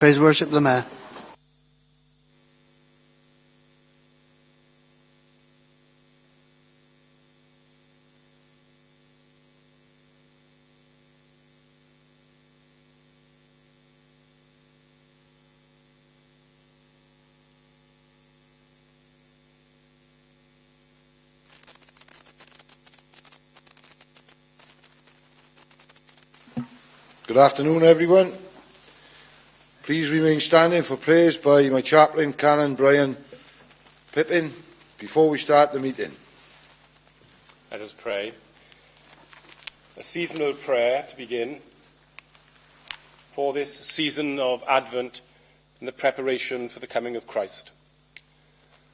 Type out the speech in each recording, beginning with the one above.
Praise and worship the Mayor. Good afternoon, everyone. Please remain standing for prayers by my chaplain, Canon Brian Pippin, before we start the meeting. Let us pray. A seasonal prayer to begin for this season of Advent and the preparation for the coming of Christ.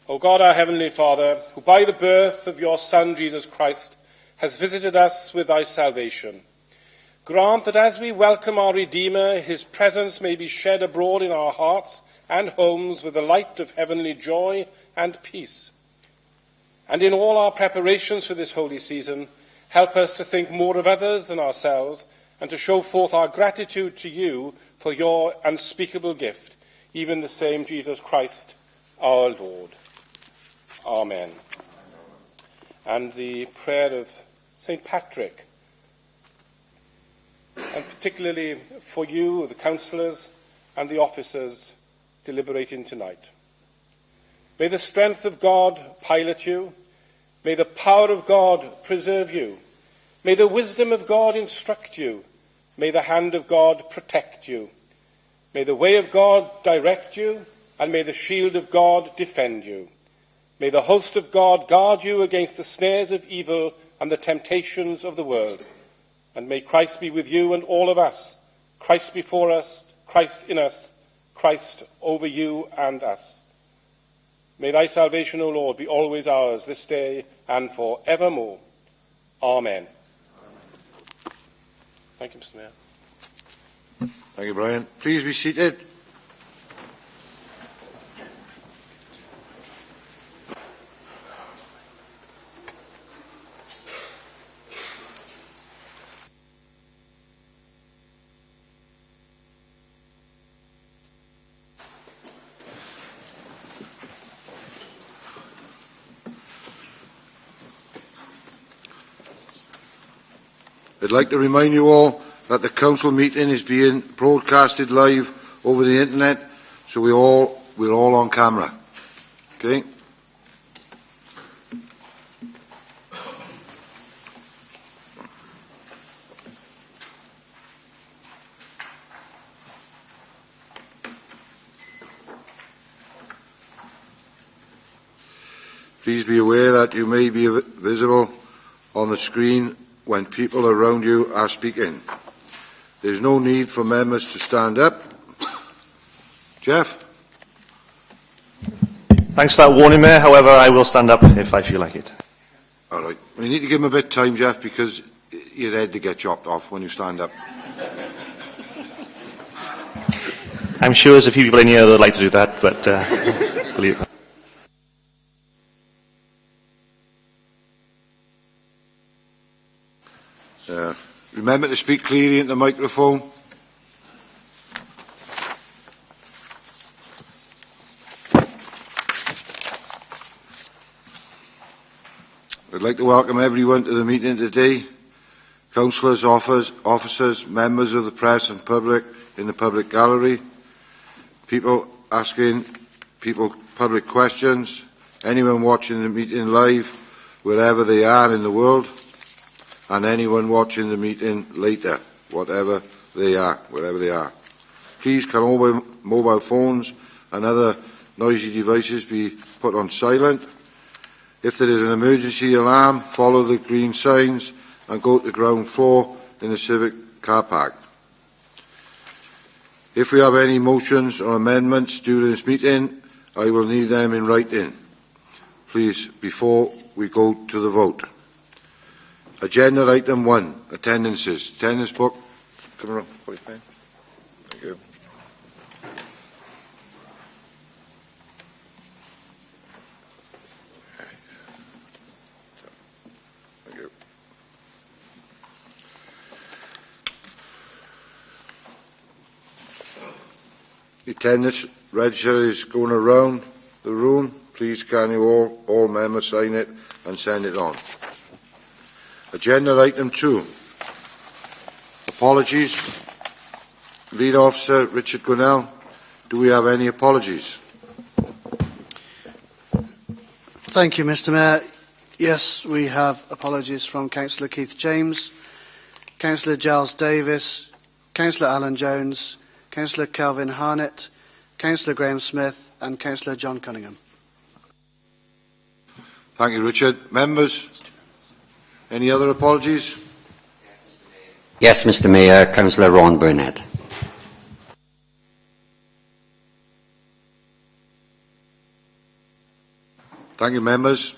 O God, our Heavenly Father, who by the birth of your Son, Jesus Christ, has visited us with thy salvation, grant that as we welcome our Redeemer, his presence may be shed abroad in our hearts and homes with the light of heavenly joy and peace. And in all our preparations for this holy season, help us to think more of others than ourselves and to show forth our gratitude to you for your unspeakable gift, even the same Jesus Christ, our Lord. Amen. And the prayer of St. Patrick, and particularly for you, the councillors and the officers deliberating tonight. May the strength of God pilot you. May the power of God preserve you. May the wisdom of God instruct you. May the hand of God protect you. May the way of God direct you, and may the shield of God defend you. May the host of God guard you against the snares of evil and the temptations of the world. And may Christ be with you and all of us, Christ before us, Christ in us, Christ over you and us. May thy salvation, O Lord, be always ours this day and for evermore. Amen. Thank you, Mr. Mayor. Thank you, Brian. Please be seated. I'd like to remind you all that the council meeting is being broadcasted live over the internet, so we're all on camera. Okay? Please be aware that you may be visible on the screen when people around you are speaking. There is no need for members to stand up. Jeff? Thanks for that warning, Mayor. However, I will stand up if I feel like it. All right. We need to give him a bit of time, Jeff, because your head to get chopped off when you stand up. I'm sure there's a few people in here that would like to do that, but believe. Remember to speak clearly into the microphone. I'd like to welcome everyone to the meeting today. Councillors, officers, members of the press and public in the public gallery, people asking public questions, anyone watching the meeting live, wherever they are in the world, and anyone watching the meeting later, wherever they are. Please can all mobile phones and other noisy devices be put on silent. If there is an emergency alarm, follow the green signs and go to the ground floor in the civic car park. If we have any motions or amendments during this meeting, I will need them in writing, please, before we go to the vote. Agenda item 1, attendances. Attendance book. Come around, put your pen. Thank you. Thank you. The attendance register is going around the room. Please can you all members sign it and send it on. Agenda item 2. Apologies. Lead Officer Richard Grinnell. Do we have any apologies? Thank you, Mr. Mayor. Yes, we have apologies from Councillor Keith James, Councillor Giles Davis, Councillor Alan Jones, Councillor Calvin Harnett, Councillor Graham Smith and Councillor John Cunningham. Thank you, Richard. Members, any other apologies? Yes, Mr. Mayor. Councillor Ron Burnett. Thank you, members.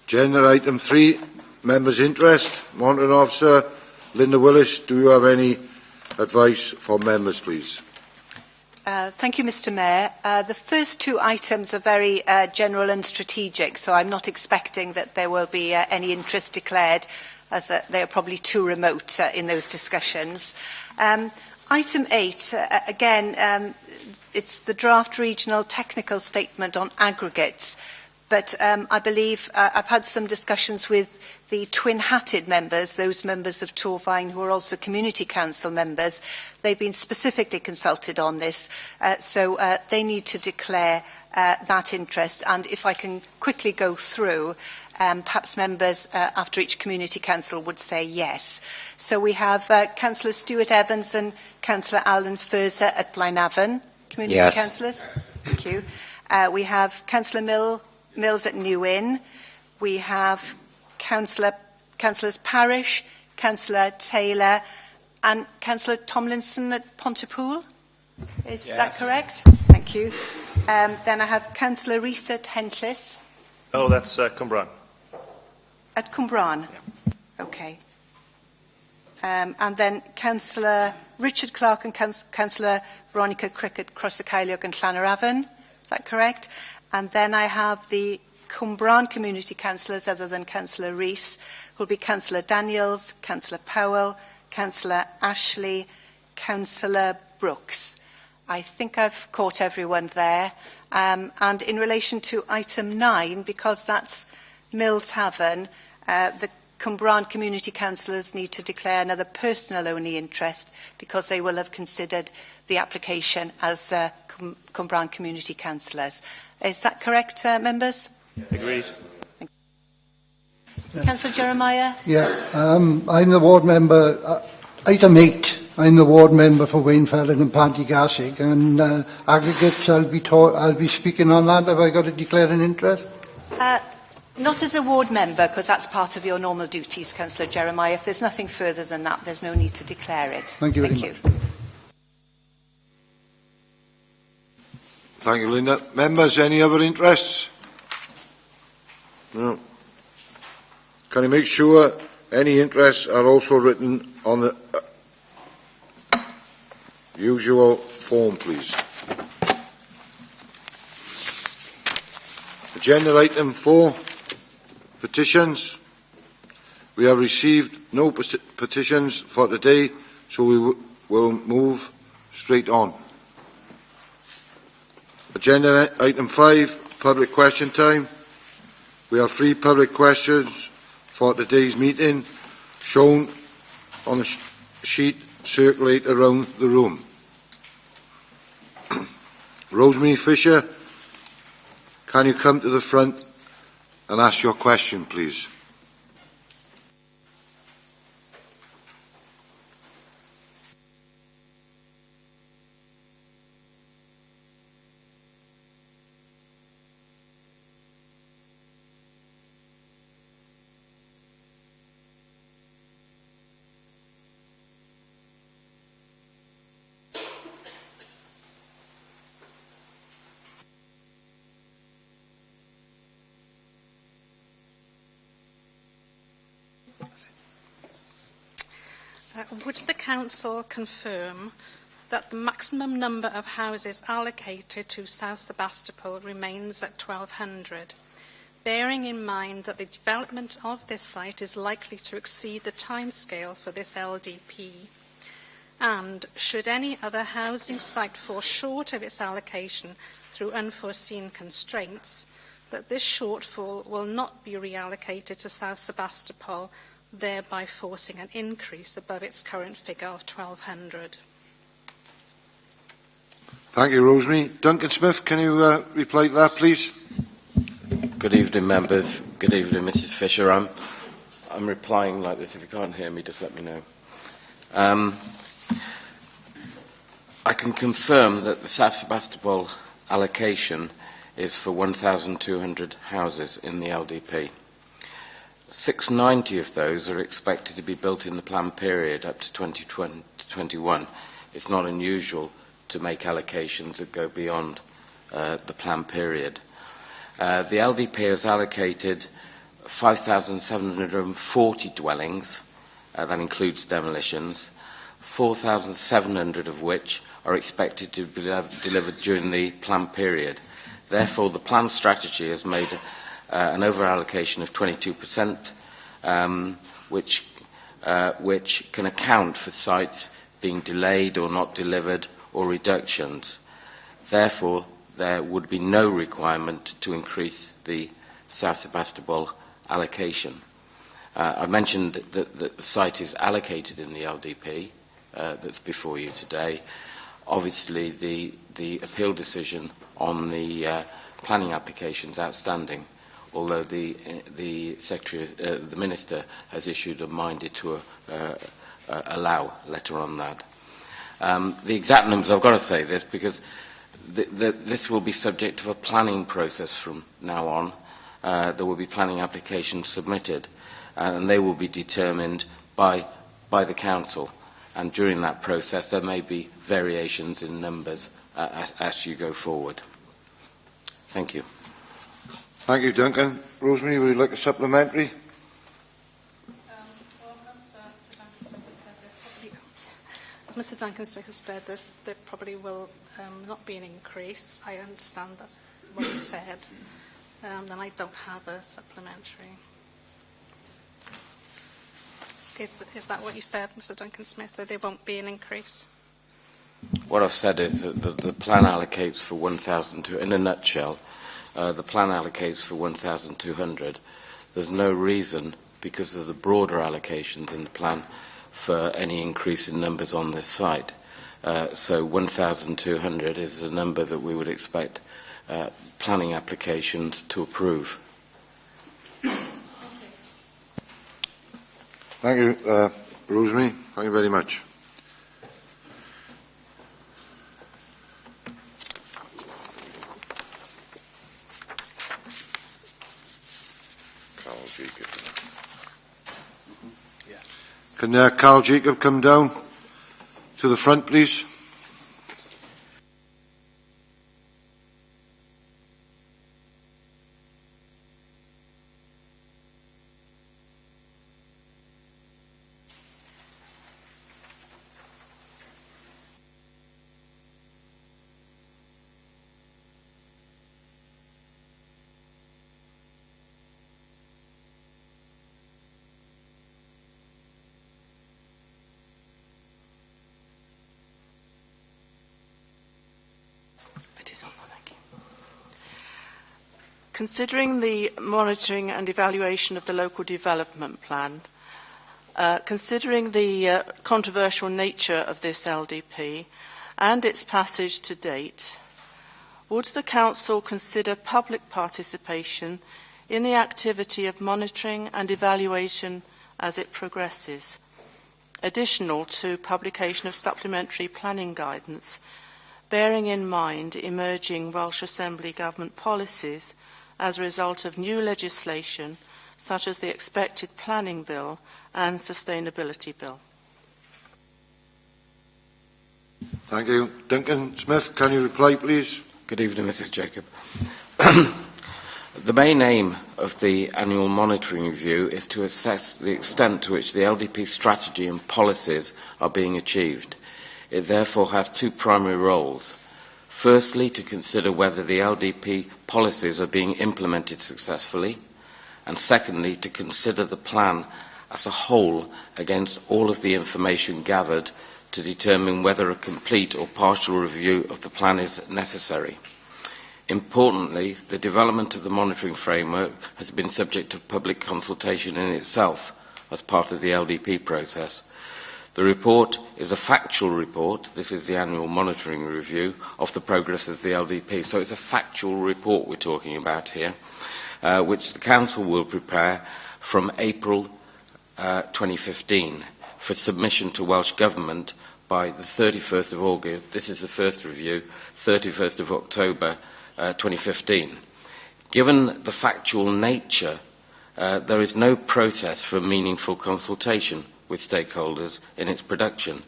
Agenda item 3, members' interest. Monitoring Officer Linda Willis, do you have any advice for members, please? Thank you, Mr. Mayor. The first 2 items are very general and strategic, so I'm not expecting that there will be any interest declared, as they are probably too remote in those discussions. Item 8, again, it's the draft regional technical statement on aggregates. But I believe I've had some discussions with the twin-hatted members, those members of Torfaen who are also community council members. They've been specifically consulted on this, so they need to declare that interest. And if I can quickly go through, perhaps members after each community council would say yes. So we have Councillor Stuart Evans and Councillor Alan Furser at Blaenavon, community Yes. councillors. Thank you. We have Councillor Mills at New Inn. We have Councillors Parish, Councillor Taylor and Councillor Tomlinson at Pontypool. Is that correct? Thank you. Then I have Councillor Rees at Henllys. Oh, that's Cwmbran. At Cwmbran? Yeah. Okay. And then Councillor Richard Clark and Councillor Veronica Crick at Crossacaileog and Llanarafon. Is that correct? And then I have the Cwmbran community councillors, other than Councillor Rees, who will be Councillor Daniels, Councillor Powell, Councillor Ashley, Councillor Brooks. I think I've caught everyone there. And in relation to item 9, because that's Mill Tavern, the Cwmbran community councillors need to declare another personal only interest because they will have considered the application as Cwmbran community councillors. Is that correct, members? Agreed. Councillor Jeremiah? Yeah, I'm the ward member, item 8, I'm the ward member for Wainfelden and Pantygassig, and aggregates, I'll be speaking on that. Have I got to declare an interest? Not as a ward member, because that's part of your normal duties, Councillor Jeremiah. If there's nothing further than that, there's no need to declare it. Thank you very much. Thank you, Linda. Members, any other interests? No. Can you make sure any interests are also written on the usual form, please? Agenda item 4, petitions. We have received no petitions for today, so we will move straight on. Agenda item 5, public question time. We have 3 public questions for today's meeting, shown on the sheet circulated around the room. Rosemary Fisher, can you come to the front and ask your question, please? Would the Council confirm that the maximum number of houses allocated to South Sebastopol remains at 1,200, bearing in mind that the development of this site is likely to exceed the timescale for this LDP? And should any other housing site fall short of its allocation through unforeseen constraints, that this shortfall will not be reallocated to South Sebastopol, thereby forcing an increase above its current figure of 1,200. Thank you, Rosemary. Duncan Smith, can you reply to that, please? Good evening, members. Good evening, Mrs. Fisher. I'm replying like this. If you can't hear me, just let me know. I can confirm that the South Sebastopol allocation is for 1,200 houses in the LDP. 690 of those are expected to be built in the planned period up to 2021. It's not unusual to make allocations that go beyond the planned period. The LDP has allocated 5,740 dwellings, that includes demolitions, 4,700 of which are expected to be delivered during the planned period. Therefore, the planned strategy has made an over-allocation of 22%, which can account for sites being delayed or not delivered or reductions. Therefore, there would be no requirement to increase the South Sebastopol allocation. I mentioned that the site is allocated in the LDP that's before you today. Obviously, the appeal decision on the planning application is outstanding, although the Minister has issued a minded to allow letter on that. The exact numbers, I've got to say this because this will be subject to a planning process from now on. There will be planning applications submitted, and they will be determined by the Council. And during that process, there may be variations in numbers as you go forward. Thank you. Thank you, Duncan. Rosemary, would you like a supplementary? Mr. Duncan Smith has said that there probably will not be an increase. I understand that's what he said. Then I don't have a supplementary. Is that what you said, Mr. Duncan Smith, that there won't be an increase? What I've said is that the plan allocates for 1,200. In a nutshell, the plan allocates for 1,200. There's no reason, because of the broader allocations in the plan, for any increase in numbers on this site. So 1,200 is the number that we would expect planning applications to approve. Thank you, Rosemary. Thank you very much. Carl Jacob. Can Carl Jacob come down to the front, please? Considering the monitoring and evaluation of the local development plan, considering the controversial nature of this LDP and its passage to date, would the Council consider public participation in the activity of monitoring and evaluation as it progresses, additional to publication of supplementary planning guidance, bearing in mind emerging Welsh Assembly Government policies as a result of new legislation such as the Expected Planning Bill and Sustainability Bill? Thank you. Duncan Smith, can you reply, please? Good evening, Mrs. Jacob. The main aim of the annual monitoring review is to assess the extent to which the LDP strategy and policies are being achieved. It therefore has two primary roles. Firstly, to consider whether the LDP policies are being implemented successfully, and secondly, to consider the plan as a whole against all of the information gathered to determine whether a complete or partial review of the plan is necessary. Importantly, the development of the monitoring framework has been subject to public consultation in itself as part of the LDP process. The report is a factual report. This is the annual monitoring review of the progress of the LDP. So it's a factual report we're talking about here, which the Council will prepare from April 2015 for submission to Welsh Government by the 31st of August. This is the first review, 31st of October 2015. Given the factual nature, there is no process for meaningful consultation with stakeholders in its production.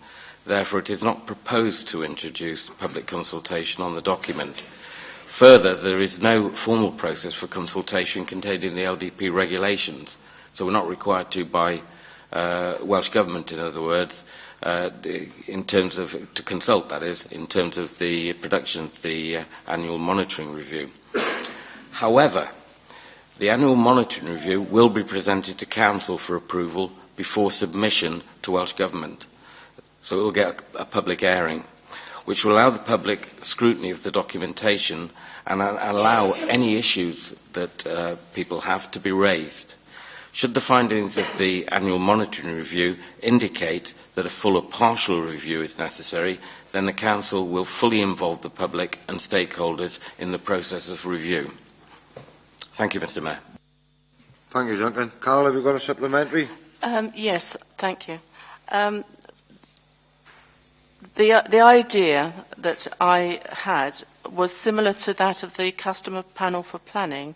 Therefore, it is not proposed to introduce public consultation on the document. Further, there is no formal process for consultation contained in the LDP regulations, so we're not required to by Welsh Government, in other words, in terms of, to consult, that is, in terms of the production of the annual monitoring review. However, the annual monitoring review will be presented to Council for approval before submission to Welsh Government. So it will get a public airing, which will allow the public scrutiny of the documentation and allow any issues that people have to be raised. Should the findings of the annual monitoring review indicate that a full or partial review is necessary, then the Council will fully involve the public and stakeholders in the process of review. Thank you, Mr. Mayor. Thank you, Duncan. Carl, have you got a supplementary? Yes, thank you. The idea that I had was similar to that of the customer panel for planning.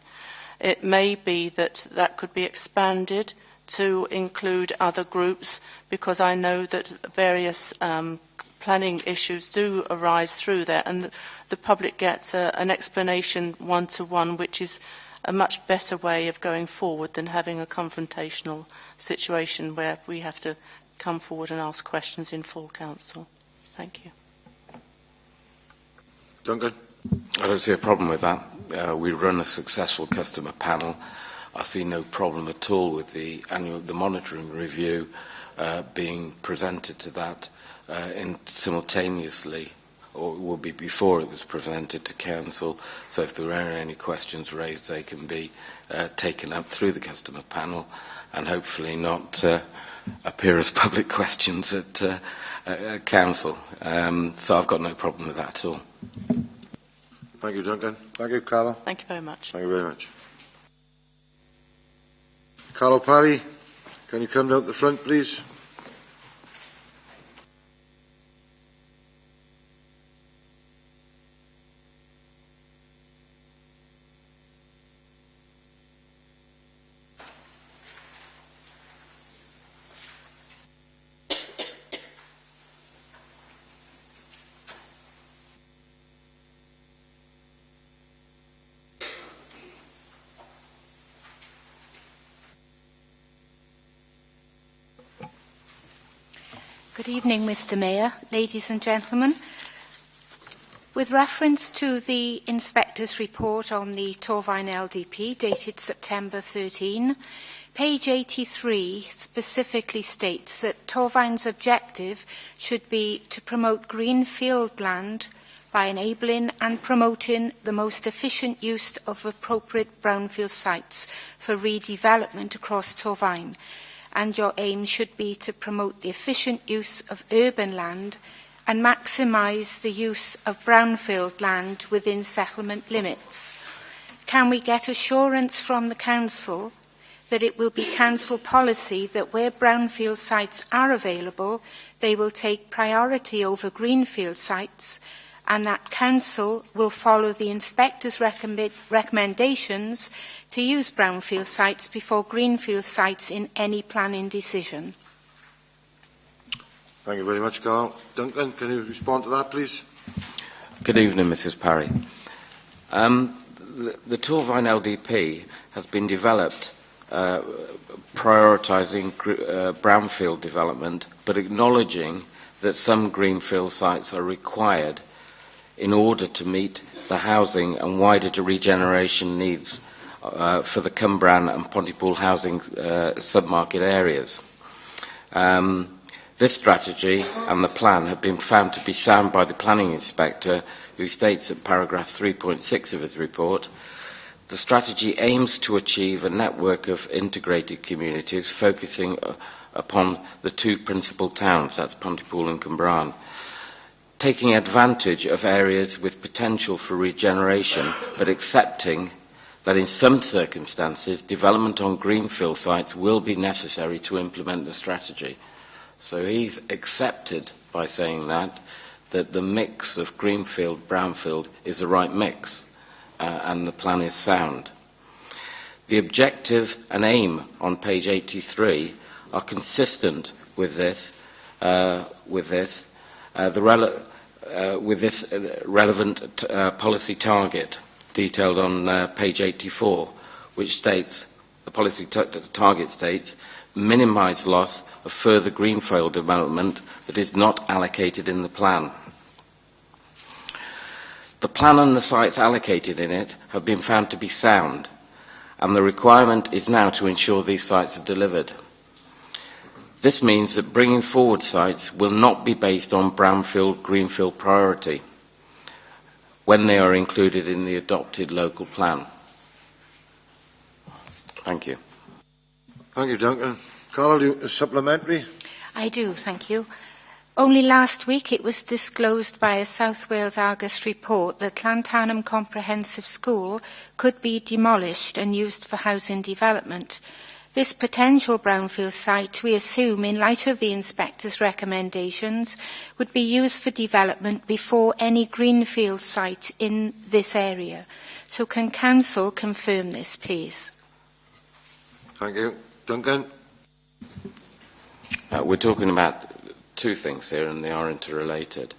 It may be that that could be expanded to include other groups, because I know that various planning issues do arise through there, and the public gets an explanation one-to-one, which is a much better way of going forward than having a confrontational situation where we have to come forward and ask questions in full council. Thank you. Duncan? I don't see a problem with that. We run a successful customer panel. I see no problem at all with the monitoring review being presented to that simultaneously, or it will be before it was presented to Council. So if there are any questions raised, they can be taken up through the customer panel and hopefully not appear as public questions at Council. So I've got no problem with that at all. Thank you, Duncan. Thank you, Carol. Thank you very much. Thank you very much. Carol Parry, can you come down to the front, please? Good evening, Mr. Mayor, ladies and gentlemen. With reference to the Inspector's report on the Torfaen LDP dated September 13, page 83 specifically states that Torfaen's objective should be to promote greenfield land by enabling and promoting the most efficient use of appropriate brownfield sites for redevelopment across Torfaen, and your aim should be to promote the efficient use of urban land and maximise the use of brownfield land within settlement limits. Can we get assurance from the Council that it will be Council policy that where brownfield sites are available, they will take priority over greenfield sites, and that Council will follow the Inspector's recommendations to use brownfield sites before greenfield sites in any planning decision? Thank you very much, Carl. Duncan, can you respond to that, please? Good evening, Mrs. Parry. The Torfaen LDP has been developed prioritising brownfield development, but acknowledging that some greenfield sites are required in order to meet the housing and wider regeneration needs for the Cumbran and Pontypool housing sub-market areas. This strategy and the plan have been found to be sound by the planning inspector, who states at paragraph 3.6 of his report, the strategy aims to achieve a network of integrated communities focusing upon the two principal towns, that's Pontypool and Cwmbran, taking advantage of areas with potential for regeneration, but accepting that in some circumstances development on greenfield sites will be necessary to implement the strategy. So he's accepted by saying that the mix of greenfield, brownfield is the right mix, and the plan is sound. The objective and aim on page 83 are consistent with this relevant policy target detailed on page 84, which states, the policy target states, minimise loss of further greenfield development that is not allocated in the plan. The plan and the sites allocated in it have been found to be sound, and the requirement is now to ensure these sites are delivered. This means that bringing forward sites will not be based on brownfield, greenfield priority when they are included in the adopted local plan. Thank you. Thank you, Duncan. Carol, a supplementary? I do, thank you. Only last week it was disclosed by a South Wales Argus report that Llantarnam Comprehensive School could be demolished and used for housing development. This potential brownfield site, we assume, in light of the inspector's recommendations, would be used for development before any greenfield site in this area. So can Council confirm this, please? Thank you. Duncan? We're talking about two things here, and they are interrelated.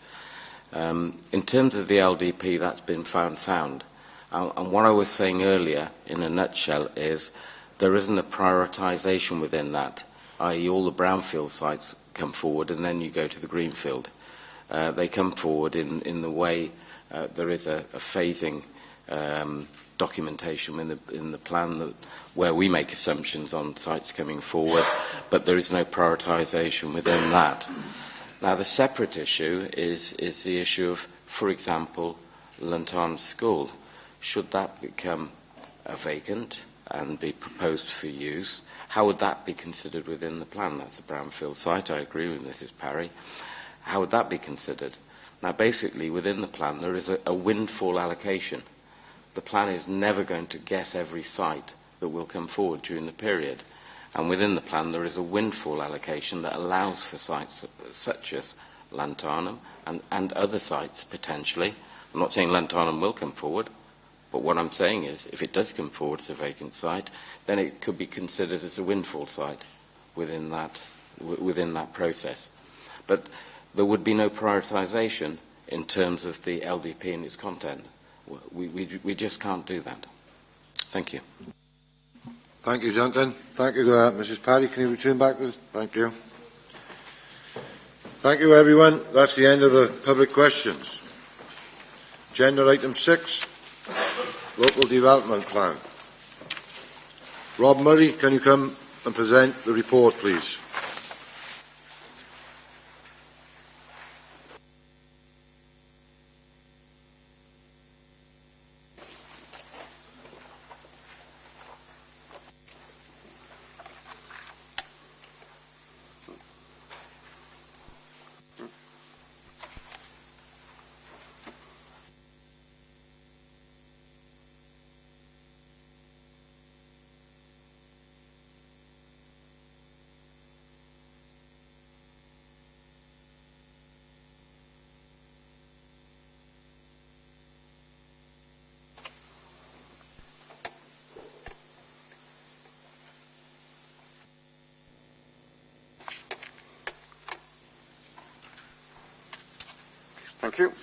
In terms of the LDP, that's been found sound. And what I was saying earlier, in a nutshell, is there isn't a prioritisation within that, i.e. all the brownfield sites come forward and then you go to the greenfield. They come forward in the way there is a phasing documentation in the plan that, where we make assumptions on sites coming forward, but there is no prioritisation within that. Now, the separate issue is the issue of, for example, Llantarnam School. Should that become vacant and be proposed for use, how would that be considered within the plan? That's a brownfield site, I agree with Mrs. Parry. How would that be considered? Now, basically, within the plan, there is a windfall allocation. The plan is never going to guess every site that will come forward during the period. And within the plan, there is a windfall allocation that allows for sites such as Llantarnam and other sites, potentially. I'm not saying Llantarnam will come forward, but what I'm saying is, if it does come forward as a vacant site, then it could be considered as a windfall site within that process. But there would be no prioritisation in terms of the LDP and its content. We just can't do that. Thank you. Thank you, Duncan. Thank you, Mrs. Parry. Can you return back to this? Thank you. Thank you, everyone. That's the end of the public questions. Agenda item 6, Local Development Plan. Rob Murray, can you come and present the report, please? Thank you.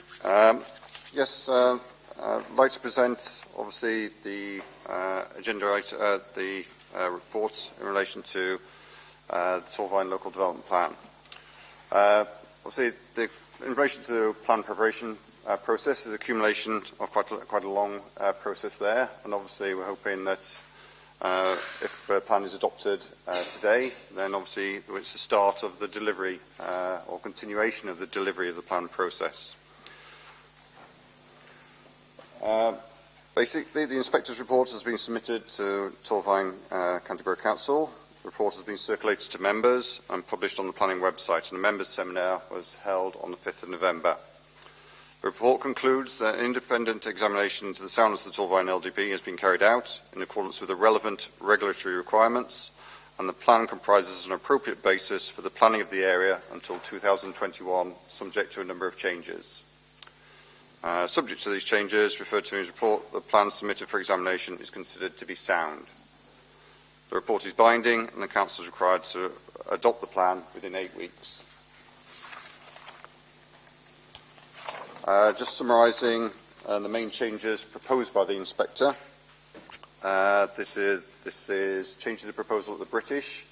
Yes, I'd like to present, obviously, the agenda the reports in relation to the Torfaen Local Development Plan. Obviously, in relation to the plan preparation process, there's accumulation of quite a long process there, and obviously we're hoping that If the plan is adopted today, then obviously it's the start of the delivery or continuation of the delivery of the plan process. Basically, the Inspector's report has been submitted to Torfaen County Borough Council. The report has been circulated to members and published on the planning website, and a members' seminar was held on the 5th of November. The report concludes that an independent examination into the soundness of the Torfaen LDP has been carried out in accordance with the relevant regulatory requirements, and the plan comprises an appropriate basis for the planning of the area until 2021, subject to a number of changes. Subject to these changes referred to in his report, the plan submitted for examination is considered to be sound. The report is binding, and the Council is required to adopt the plan within 8 weeks. Just summarising the main changes proposed by the Inspector. This is changing the proposal of the British,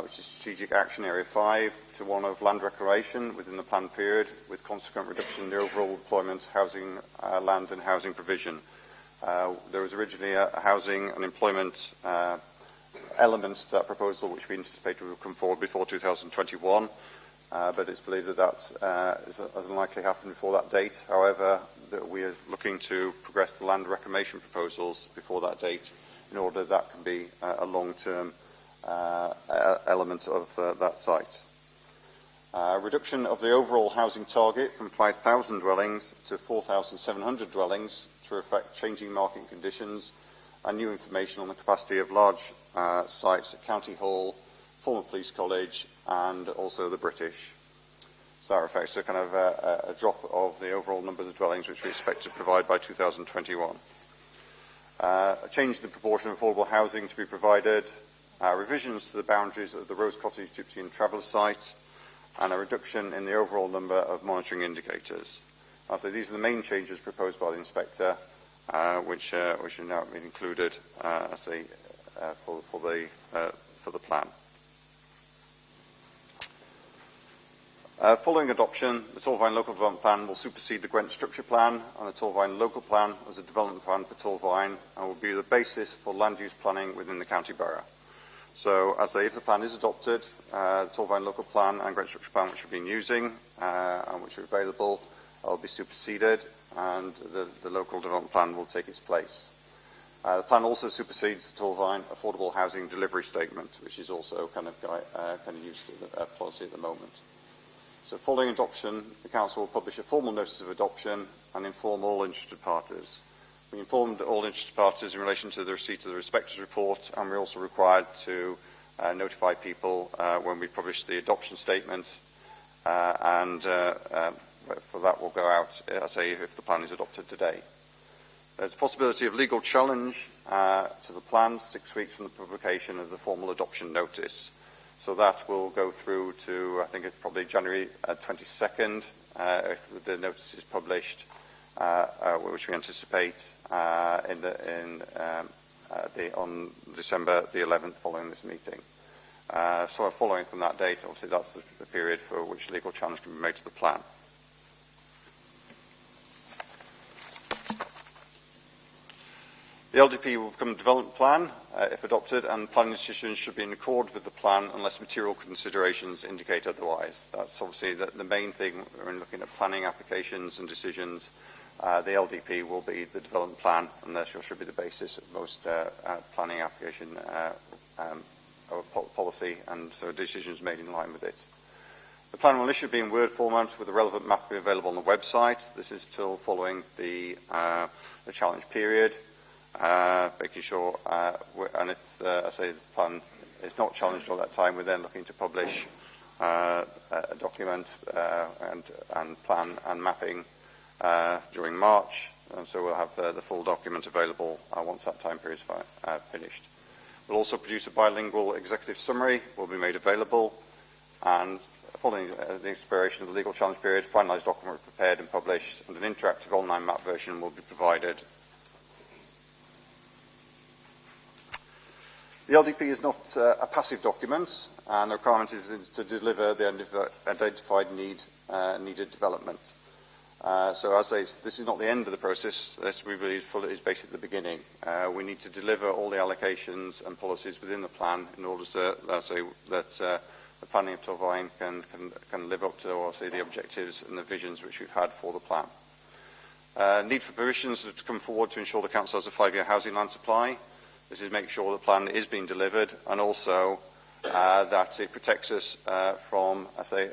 which is Strategic Action Area 5, to one of land reclamation within the planned period, with consequent reduction in the overall deployment, housing, land and housing provision. There was originally a housing and employment element to that proposal, which we anticipated would come forward before 2021. But it's believed that that is unlikely to happen before that date. However, that we are looking to progress the land reclamation proposals before that date in order that can be a long-term element of that site. Reduction of the overall housing target from 5,000 dwellings to 4,700 dwellings to reflect changing market conditions and new information on the capacity of large sites at County Hall, former Police College, and also the British. So that reflects a kind of a drop of the overall numbers of dwellings which we expect to provide by 2021. A change in the proportion of affordable housing to be provided, revisions to the boundaries of the Rose Cottage Gypsy and Traveller site, and a reduction in the overall number of monitoring indicators. So these are the main changes proposed by the Inspector, which are now been included for the plan. Following adoption, the Torfaen Local Development Plan will supersede the Gwent Structure Plan and the Torfaen Local Plan as a development plan for Torfaen, and will be the basis for land use planning within the county borough. So, if the plan is adopted, the Torfaen Local Plan and Gwent Structure Plan, which we've been using and which are available, will be superseded, and the Local Development Plan will take its place. The plan also supersedes the Torfaen Affordable Housing Delivery Statement, which is also kind of used in the policy at the moment. So following adoption, the Council will publish a formal notice of adoption and inform all interested parties. We informed all interested parties in relation to the receipt of the Inspector's report, and we're also required to notify people when we publish the adoption statement, and for that will go out, if the plan is adopted today. There's a possibility of legal challenge to the plan 6 weeks from the publication of the formal adoption notice. So that will go through to, I think it's probably January 22nd, if the notice is published, which we anticipate on December the 11th following this meeting. So following from that date, obviously that's the period for which legal challenge can be made to the plan. The LDP will become a development plan if adopted, and planning decisions should be in accord with the plan unless material considerations indicate otherwise. That's obviously the main thing when looking at planning applications and decisions. The LDP will be the development plan, and therefore should be the basis of most planning application policy, and so decisions made in line with it. The plan will initially be in Word format with the relevant mapping available on the website. This is still following the challenge period. Making sure, and if the plan is not challenged at that time, we're then looking to publish a document and plan and mapping during March, and so we'll have the full document available once that time period is finished. We'll also produce a bilingual executive summary, will be made available, and following the expiration of the legal challenge period, finalised document will be prepared and published, and an interactive online map version will be provided. The LDP is not a passive document, and the requirement is to deliver the identified needed development. So as I say, this is not the end of the process. This we believe is basically the beginning. We need to deliver all the allocations and policies within the plan in order to the planning of Torfaen can live up to, or say, the objectives and the visions which we've had for the plan. Need for permissions to come forward to ensure the council has a 5-year housing land supply. This is make sure the plan is being delivered, and also that it protects us from, I say,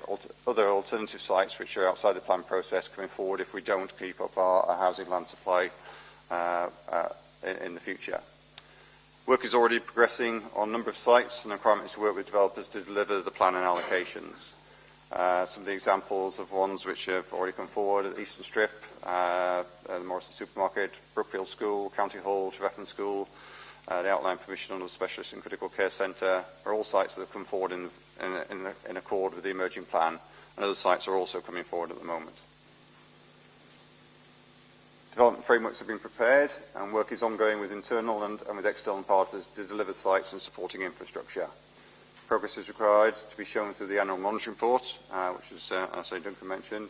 other alternative sites which are outside the plan process coming forward if we don't keep up our housing land supply in the future. Work is already progressing on a number of sites, and the requirement is to work with developers to deliver the plan and allocations. Some of the examples of ones which have already come forward at the Eastern Strip, the Morrison Supermarket, Brookfield School, County Hall, Trevetham School, the outline permission under the Specialist and Critical Care Centre are all sites that have come forward in accord with the emerging plan, and other sites are also coming forward at the moment. Development frameworks have been prepared, and work is ongoing with internal and with external partners to deliver sites and supporting infrastructure. Progress is required to be shown through the annual monitoring report, which is, as Duncan mentioned,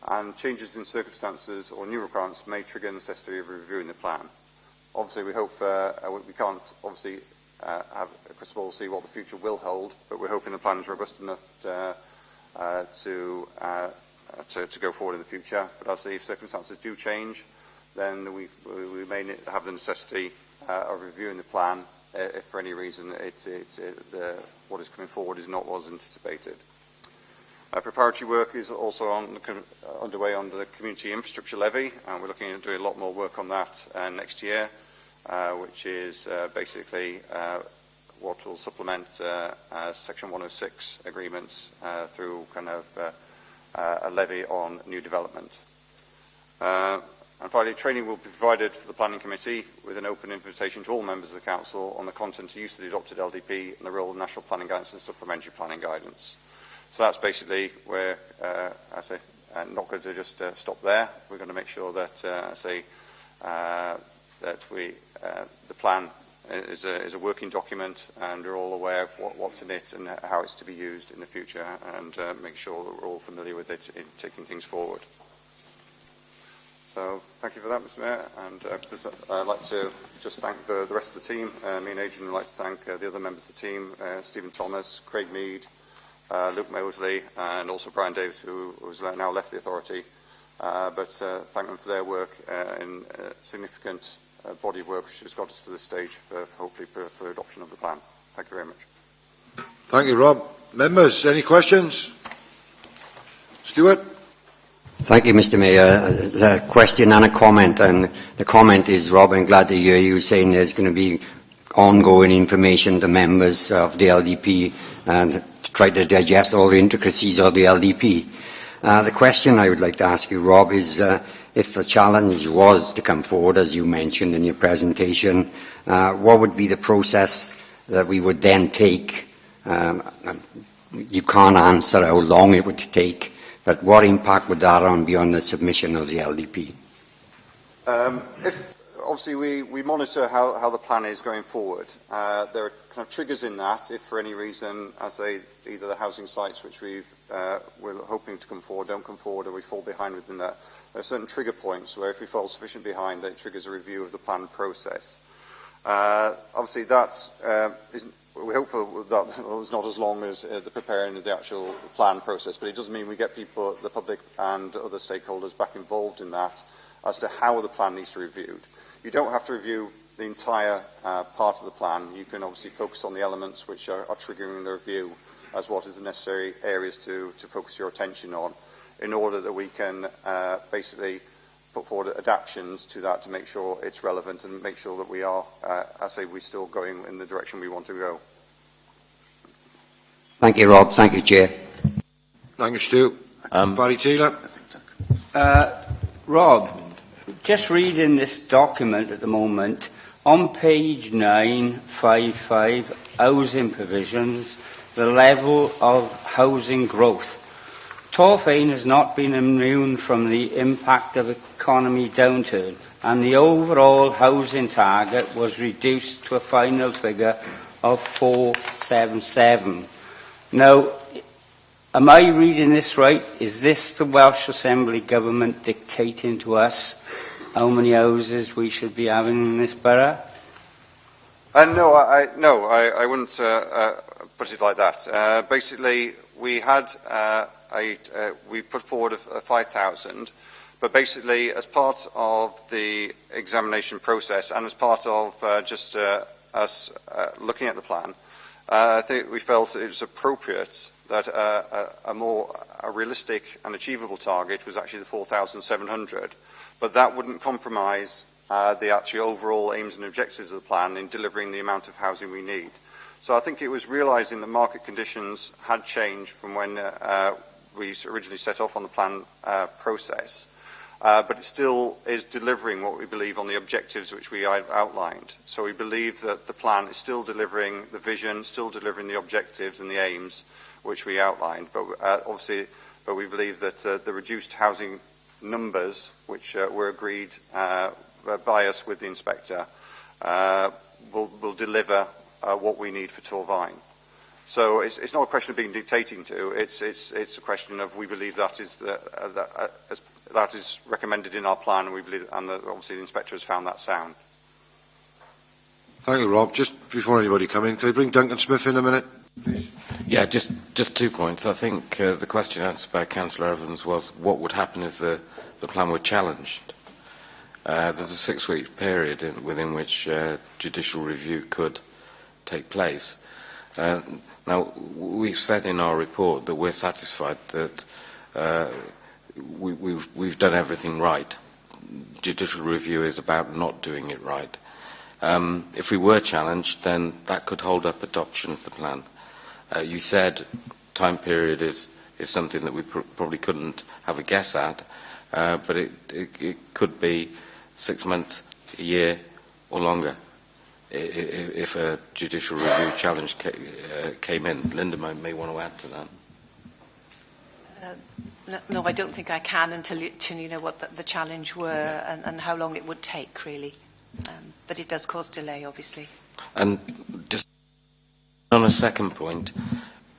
and changes in circumstances or new requirements may trigger the necessity of reviewing the plan. Obviously, we hope we can't obviously have a crystal ball to see what the future will hold, but we're hoping the plan is robust enough to go forward in the future. But as if circumstances do change, then we may have the necessity of reviewing the plan if for any reason what is coming forward is not what was anticipated. Preparatory work is also underway on the community infrastructure levy, and we're looking at doing a lot more work on that next year, which is basically what will supplement Section 106 agreements through kind of a levy on new development. And finally, training will be provided for the Planning Committee with an open invitation to all members of the Council on the content and use of the adopted LDP and the role of National Planning Guidance and Supplementary Planning Guidance. So that's basically where, I say, not going to just stop there. We're going to make sure that, the plan is a working document, and we're all aware of what's in it and how it's to be used in the future, and make sure that we're all familiar with it in taking things forward. So thank you for that, Mr. Mayor, and I'd like to just thank the rest of the team. Me and Adrian would like to thank the other members of the team, Stephen Thomas, Craig Mead, Luke Mosley, and also Brian Davis, who has now left the authority. But thank them for their work in significant body of work which has got us to this stage for hopefully for adoption of the plan. Thank you very much. Thank you, Rob. Members, any questions? Stuart? Thank you, Mr. Mayor. There's a question and a comment, and the comment is, Rob, I'm glad to hear you saying there's going to be ongoing information to members of the LDP and to try to digest all the intricacies of the LDP. The question I would like to ask you, Rob, is if the challenge was to come forward, as you mentioned in your presentation, what would be the process that we would then take? You can't answer how long it would take, but what impact would that have be on the submission of the LDP? Obviously, we monitor how the plan is going forward. There are kind of triggers in that if for any reason, as either the housing sites which we're hoping to come forward don't come forward, or we fall behind within that. There are certain trigger points where if we fall sufficiently behind, that triggers a review of the plan process. Obviously, we're hopeful that it's not as long as the preparing of the actual plan process, but it doesn't mean we get people, the public and other stakeholders back involved in that as to how the plan needs to be reviewed. You don't have to review the entire part of the plan. You can obviously focus on the elements which are triggering the review as what is the necessary areas to focus your attention on, in order that we can basically put forward adaptations to that to make sure it's relevant and make sure that we are, we're still going in the direction we want to go. Thank you, Rob. Thank you, Chair. Thank you, Stu. Barry Taylor. Rob, just reading this document at the moment, on page 955, housing provisions, the level of housing growth. Torfaen has not been immune from the impact of economy downturn, and the overall housing target was reduced to a final figure of 477. Now, Am I reading this right? Is this the Welsh Assembly government dictating to us how many houses we should be having in this borough? No, I wouldn't put it like that. Basically, we had we put forward a 5,000, but basically, as part of the examination process and as part of just us looking at the plan, I think we felt it was appropriate that a realistic and achievable target was actually the 4,700, but that wouldn't compromise the actual overall aims and objectives of the plan in delivering the amount of housing we need. So I think it was realising that market conditions had changed from when we originally set off on the plan process, but it still is delivering what we believe on the objectives which we outlined. So we believe that the plan is still delivering the vision, still delivering the objectives and the aims which we outlined, but but we believe that the reduced housing numbers which were agreed by us with the inspector will deliver what we need for Torvine. So it's not a question of being dictating to. It's a question of we believe that is that is recommended in our plan, and we believe, and obviously the inspector has found that sound. Thank you, Rob. Just before anybody come in, can I bring Duncan Smith in a minute, please? Yeah, just 2 points. I think the question answered by Councillor Evans was what would happen if the plan were challenged. There's a 6-week period within which judicial review could take place. Now, we've said in our report that we're satisfied that we've done everything right. Judicial review is about not doing it right. If we were challenged, then that could hold up adoption of the plan. You said time period is something that we probably couldn't have a guess at, but it could be 6 months, a year, or longer if a judicial review challenge came in. Linda may want to add to that. No, I don't think I can until you know what the challenge were and how long it would take, really. But it does cause delay, obviously. And just on a second point,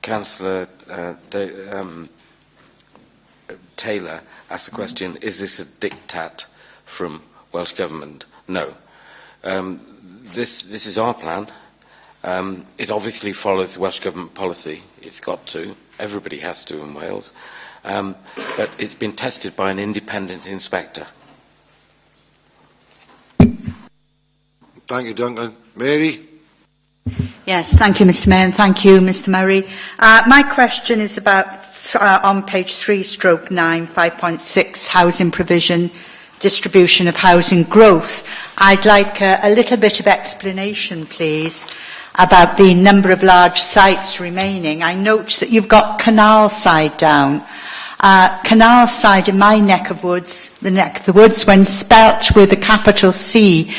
Councillor Taylor asked the question, is this a diktat from Welsh Government? No. This is our plan. It obviously follows Welsh Government policy. It's got to. Everybody has to in Wales. But it's been tested by an independent inspector. Thank you, Duncan. Mary? Yes, thank you, Mr Mayor, and thank you, Mr Murray. My question is about, on page 3/9, 5.6, housing provision, distribution of housing growth. I'd like a little bit of explanation, please, about the number of large sites remaining. I note that you've got Canal Side down. Canal Side in my neck of woods, the neck of the woods, when spelt with a capital C,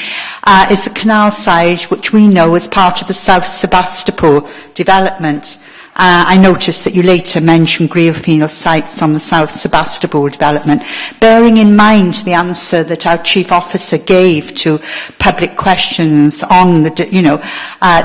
is the Canal Side, which we know as part of the South Sebastopol development. I noticed that you later mentioned Greerfield sites on the South Sebastopol development. Bearing in mind the answer that our Chief Officer gave to public questions on the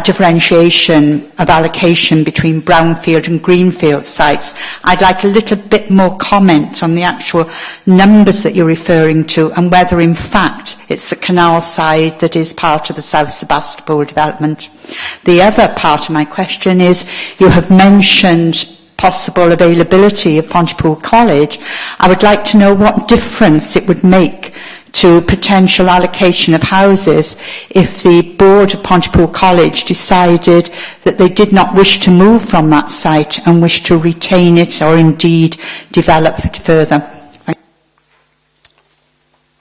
differentiation of allocation between brownfield and greenfield sites, I'd like a little bit more comment on the actual numbers that you're referring to and whether in fact it's the Canal Side that is part of the South Sebastopol development. The other part of my question is, you have mentioned possible availability of Pontypool College. I would like to know what difference it would make to potential allocation of houses if the board of Pontypool College decided that they did not wish to move from that site and wish to retain it or indeed develop it further.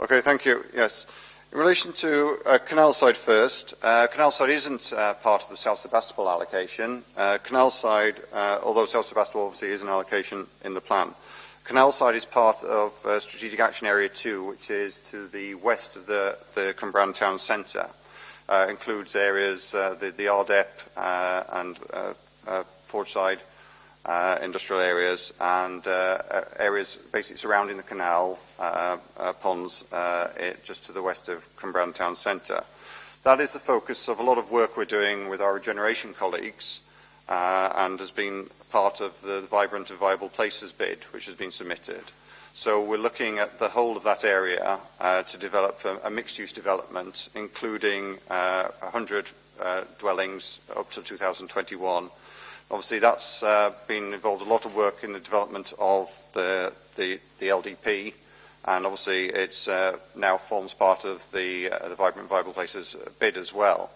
Okay, thank you. Yes. In relation to Canal Side first, Canal Side isn't part of the South Sebastopol allocation. Canal Side, although South Sebastopol obviously is an allocation in the plan, Canal Side is part of Strategic Action Area 2, which is to the west of the Cwmbran Town Centre. Includes areas, the RDEP and Portside industrial areas and areas basically surrounding the canal, ponds just to the west of Cwmbran Town Centre. That is the focus of a lot of work we're doing with our regeneration colleagues and has been part of the Vibrant and Viable Places bid, which has been submitted. So we're looking at the whole of that area to develop a mixed-use development, including 100 dwellings up to 2021. Obviously, that's been involved a lot of work in the development of the LDP, and obviously it's now forms part of the Vibrant and Viable Places bid as well.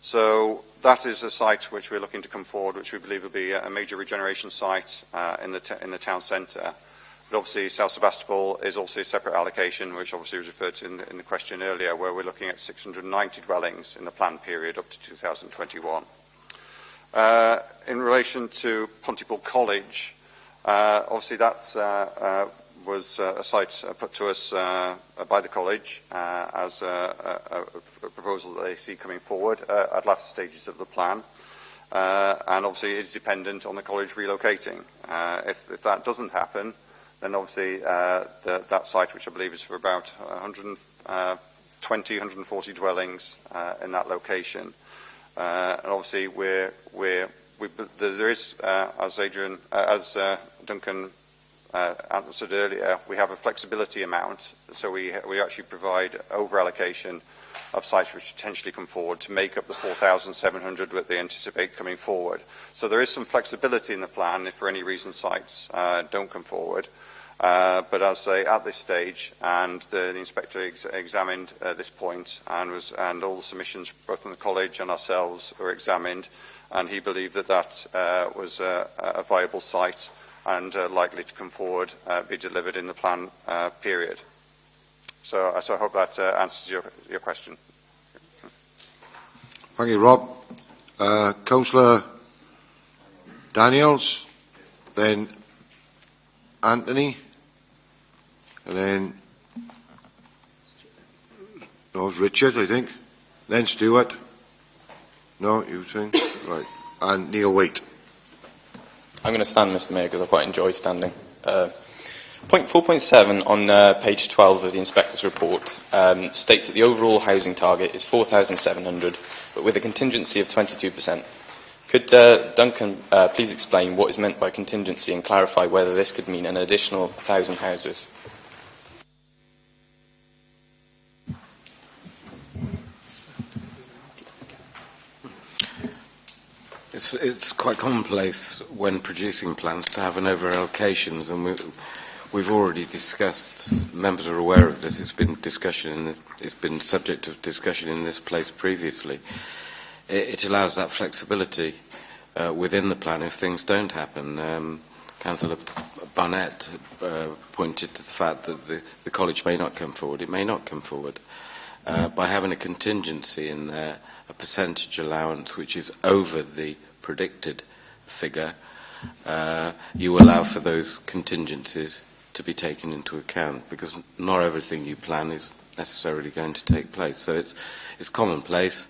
So that is a site which we're looking to come forward, which we believe will be a major regeneration site in the town centre. But obviously South Sebastopol is also a separate allocation, which obviously was referred to in the question earlier, where we're looking at 690 dwellings in the planned period up to 2021. In relation to Pontypool College, obviously that's was a site put to us by the college as a proposal that they see coming forward at latter stages of the plan. And obviously it is dependent on the college relocating. If that doesn't happen, then obviously that site, which I believe is for about 120, 140 dwellings in that location. And obviously there is, as Duncan answered earlier, we have a flexibility amount, so we actually provide over-allocation of sites which potentially come forward to make up the 4,700 that they anticipate coming forward. So there is some flexibility in the plan if for any reason sites don't come forward. But as I say, at this stage, and the inspector examined this point, and all the submissions, both from the college and ourselves, were examined, and he believed that was a viable site and likely to come forward, be delivered in the plan period. So I hope that answers your question. Thank you, Rob. Councillor Daniels, then Anthony, and then no, it's Richard, I think. Then Stuart. No, you think? Right. And Neil Waite. I'm going to stand, Mr. Mayor, because I quite enjoy standing. Point 4.7 on page 12 of the Inspector's report states that the overall housing target is 4,700, but with a contingency of 22%. Could Duncan please explain what is meant by contingency and clarify whether this could mean an additional 1,000 houses? It's quite commonplace when producing plans to have an over-allocations, and we've already discussed. Members are aware of this. It's been it's been subject of discussion in this place previously. It allows that flexibility within the plan if things don't happen. Councillor Barnett pointed to the fact that the college may not come forward. It may not come forward. By having a contingency in there, a percentage allowance which is over the predicted figure, you allow for those contingencies to be taken into account, because not everything you plan is necessarily going to take place. So it's commonplace.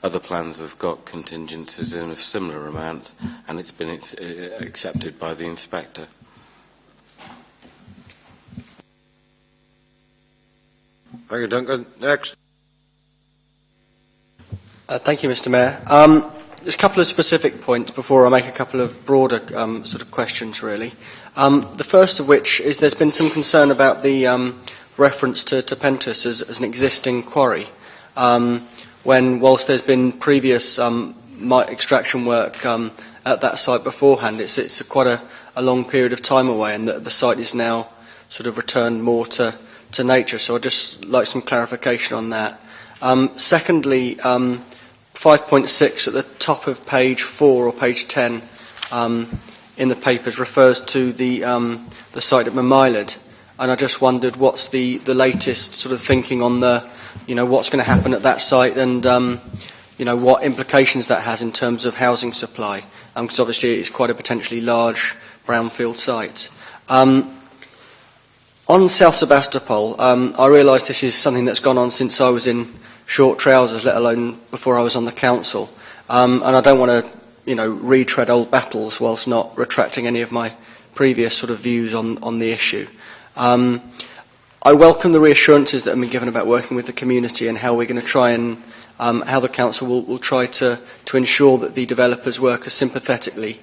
Other plans have got contingencies in a similar amount, and it's been accepted by the inspector. Thank you, Duncan. Next. Thank you, Mr. Mayor. There's a couple of specific points before I make a couple of broader sort of questions, really. The first of which is there's been some concern about the reference to Pentus as an existing quarry, when, whilst there's been previous extraction work at that site beforehand, it's quite a long period of time away, and the site is now sort of returned more to nature. So I'd just like some clarification on that. Secondly, 5.6 at the top of page 4 or page 10 in the papers refers to the site at Mamilad, and I just wondered what's the latest sort of thinking on what's going to happen at that site, and what implications that has in terms of housing supply, because obviously it's quite a potentially large brownfield site. On South Sebastopol, I realise this is something that's gone on since I was in short trousers, let alone before I was on the council. And I don't want to, retread old battles whilst not retracting any of my previous sort of views on the issue. I welcome the reassurances that have been given about working with the community and how we're going to try and how the council will try to ensure that the developers work as sympathetically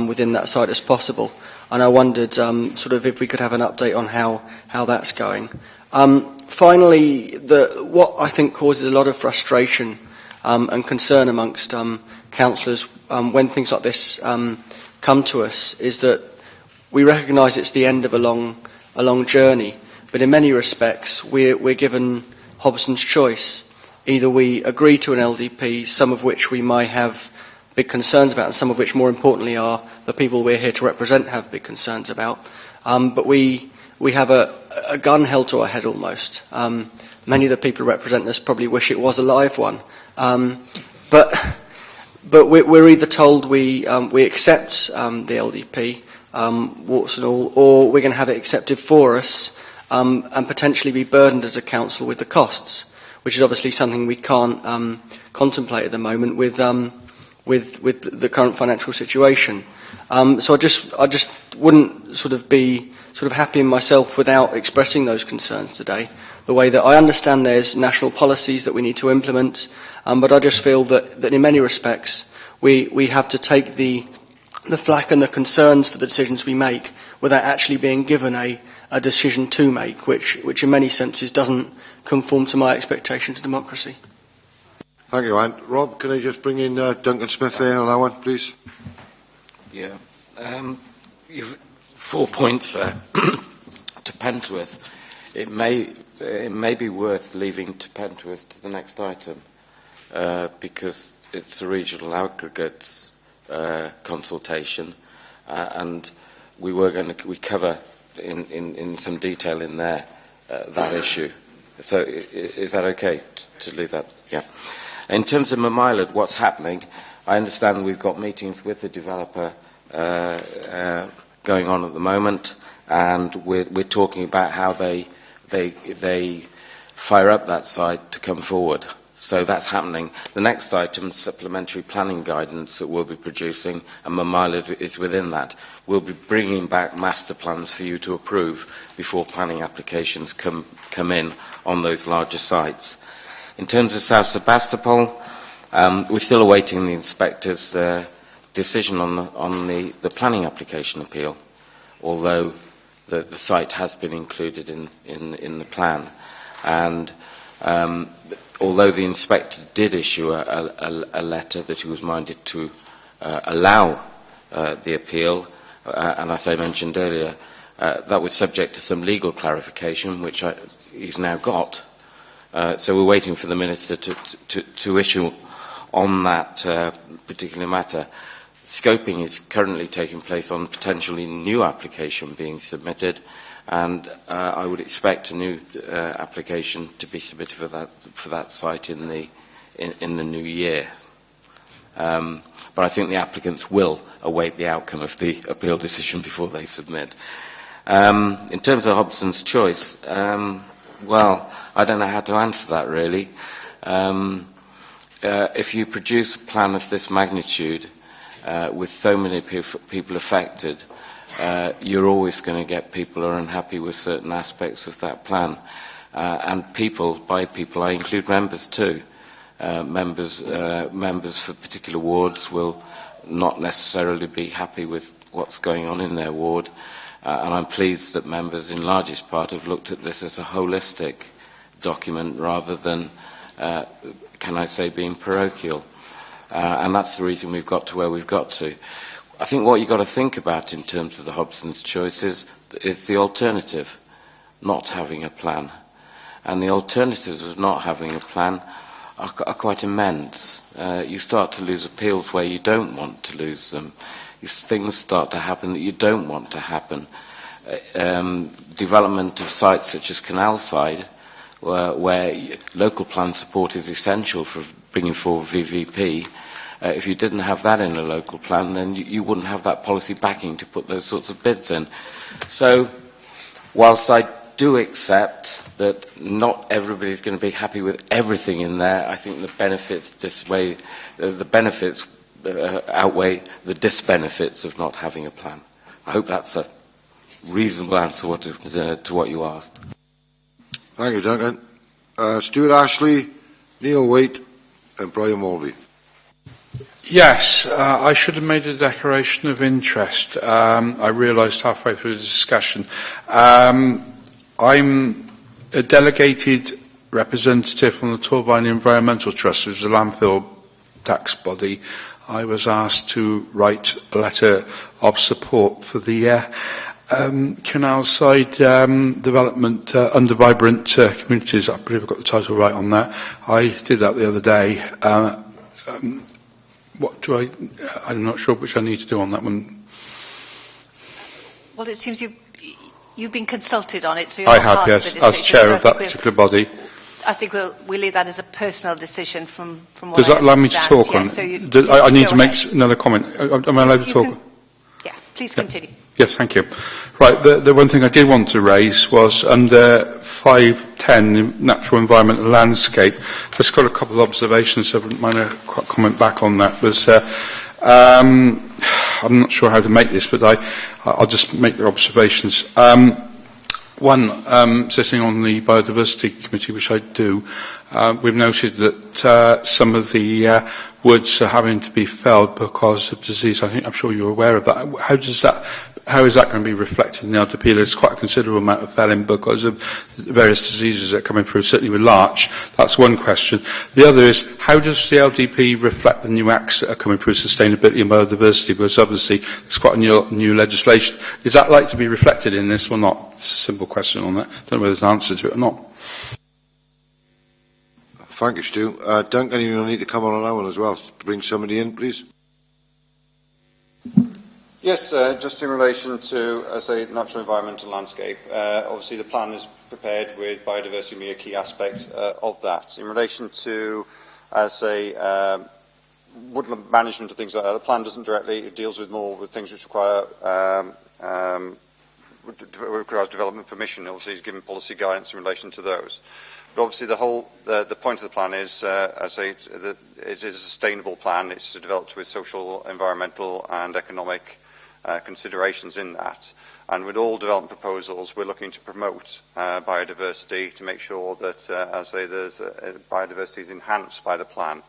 within that site as possible. And I wondered sort of if we could have an update on how that's going. Finally, what I think causes a lot of frustration and concern amongst councillors when things like this come to us is that we recognise it's the end of a long journey, but in many respects we're given Hobson's choice. Either we agree to an LDP, some of which we might have big concerns about, and some of which, more importantly, are the people we're here to represent have big concerns about. But we have a gun held to our head almost. Many of the people who represent us probably wish it was a live one. But we're either told we accept the LDP, warts and all, or we're going to have it accepted for us and potentially be burdened as a council with the costs, which is obviously something we can't contemplate at the moment with the current financial situation. So I just wouldn't sort of be happy in myself without expressing those concerns today. The way that I understand there's national policies that we need to implement, but I just feel that in many respects we have to take the flack and the concerns for the decisions we make without actually being given a decision to make, which in many senses doesn't conform to my expectations of democracy. Thank you, Anne. Rob, can I just bring in Duncan Smith there on that one, please? Yeah. You've 4 points there. To Pentworth, it may be worth leaving to Pentworth to the next item because it's a regional aggregates consultation, and we cover in some detail in there that issue. So is that okay to leave that? Yeah. In terms of Mamilad, what's happening? I understand we've got meetings with the developer going on at the moment, and we're talking about how they fire up that site to come forward. So that's happening. The next item, supplementary planning guidance that we'll be producing, and Mamilad is within that. We'll be bringing back master plans for you to approve before planning applications come in on those larger sites. In terms of South Sebastopol, we're still awaiting the inspector's decision on the planning application appeal, although the site has been included in the plan. And although the inspector did issue a letter that he was minded to allow the appeal, and as I mentioned earlier, that was subject to some legal clarification, which he's now got. So we're waiting for the Minister to issue on that particular matter. Scoping is currently taking place on potentially new application being submitted, and I would expect a new application to be submitted for that site in the new year. But I think the applicants will await the outcome of the appeal decision before they submit. In terms of Hobson's choice, well, I don't know how to answer that really. If you produce a plan of this magnitude with so many people affected, you're always going to get people who are unhappy with certain aspects of that plan. And by people, I include members too. Members for particular wards will not necessarily be happy with what's going on in their ward. And I'm pleased that members, in largest part, have looked at this as a holistic document rather than, can I say, being parochial. And that's the reason we've got to where we've got to. I think what you've got to think about in terms of the Hobson's choice is the alternative, not having a plan. And the alternatives of not having a plan are quite immense. You start to lose appeals where you don't want to lose them. Things start to happen that you don't want to happen. Development of sites such as Canalside, where local plan support is essential for bringing forward VVP. If you didn't have that in a local plan, then you wouldn't have that policy backing to put those sorts of bids in. So, whilst I do accept that not everybody's going to be happy with everything in there, I think the benefits outweigh the disbenefits of not having a plan. I hope that's a reasonable answer to what you asked. Thank you, Duncan. Stuart Ashley, Neil Waite and Brian Mulvey. Yes, I should have made a declaration of interest. I realised halfway through the discussion. I'm a delegated representative from the Torvine Environmental Trust, which is a landfill tax body. I was asked to write a letter of support for the canal side development under vibrant communities. I believe I've got the title right on that. I did that the other day. What do I'm not sure which I need to do on that one. Well, it seems you've been consulted on it, so you're I not have, part yes, of the decision. as chair so of that particular body. I think we'll leave that as a personal decision from what Does I that allow me to understand. talk Yes, on so it? I need to make ahead. another comment. Am I allowed to talk? Yeah, please continue. Yes, thank you. Right, the one thing I did want to raise was under 510, natural environment and landscape. Just got a couple of observations, so I wouldn't mind a comment back on that. I'm not sure how to make this, but I'll just make the observations. One, sitting on the Biodiversity Committee, which I do, we've noted that some of the woods are having to be felled because of disease. I'm sure you're aware of that. How is that going to be reflected in the LDP? There's quite a considerable amount of felling because of various diseases that are coming through, certainly with larch. That's one question. The other is, how does the LDP reflect the new acts that are coming through sustainability and biodiversity? Because obviously there's quite a new legislation. Is that likely to be reflected in this or not? It's a simple question on that. I don't know whether there's an answer to it or not. Thank you, Stu. Duncan, you need to come on that one as well. Bring somebody in, please. Yes, just in relation to, as a natural environment and landscape, obviously the plan is prepared with biodiversity being a key aspect of that. In relation to, as a woodland management and things like that, the plan doesn't directly, it deals with more with things which require requires development permission. Obviously, is giving policy guidance in relation to those. But obviously, the point of the plan is, it is a sustainable plan. It's developed with social, environmental, and economic considerations in that. And with all development proposals, we're looking to promote biodiversity to make sure that, biodiversity is enhanced by the plan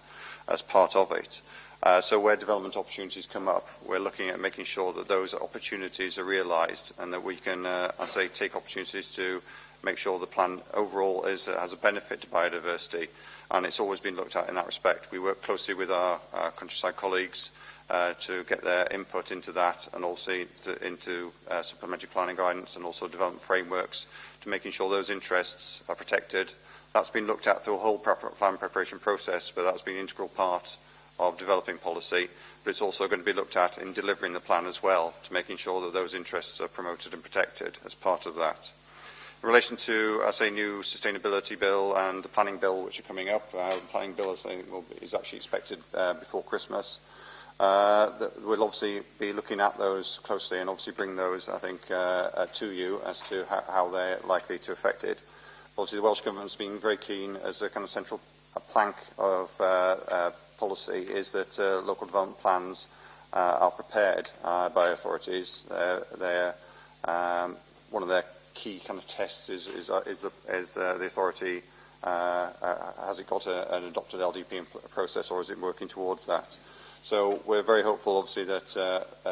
as part of it. So where development opportunities come up, we're looking at making sure that those opportunities are realised and that we can, take opportunities to make sure the plan overall has a benefit to biodiversity. And it's always been looked at in that respect. We work closely with our countryside colleagues to get their input into that, and also into supplementary planning guidance and also development frameworks to making sure those interests are protected. That's been looked at through a whole plan preparation process, but that's been an integral part of developing policy. But it's also going to be looked at in delivering the plan as well, to making sure that those interests are promoted and protected as part of that. In relation to, new sustainability bill and the planning bill which are coming up, the planning bill is actually expected before Christmas. We'll obviously be looking at those closely and obviously bring those, to you as to how they're likely to affect it. Obviously, the Welsh Government's been very keen as a kind of central plank of policy is that local development plans are prepared by authorities. They're one of their key kind of tests is the authority has it got an adopted LDP process, or is it working towards that? So we're very hopeful, obviously, that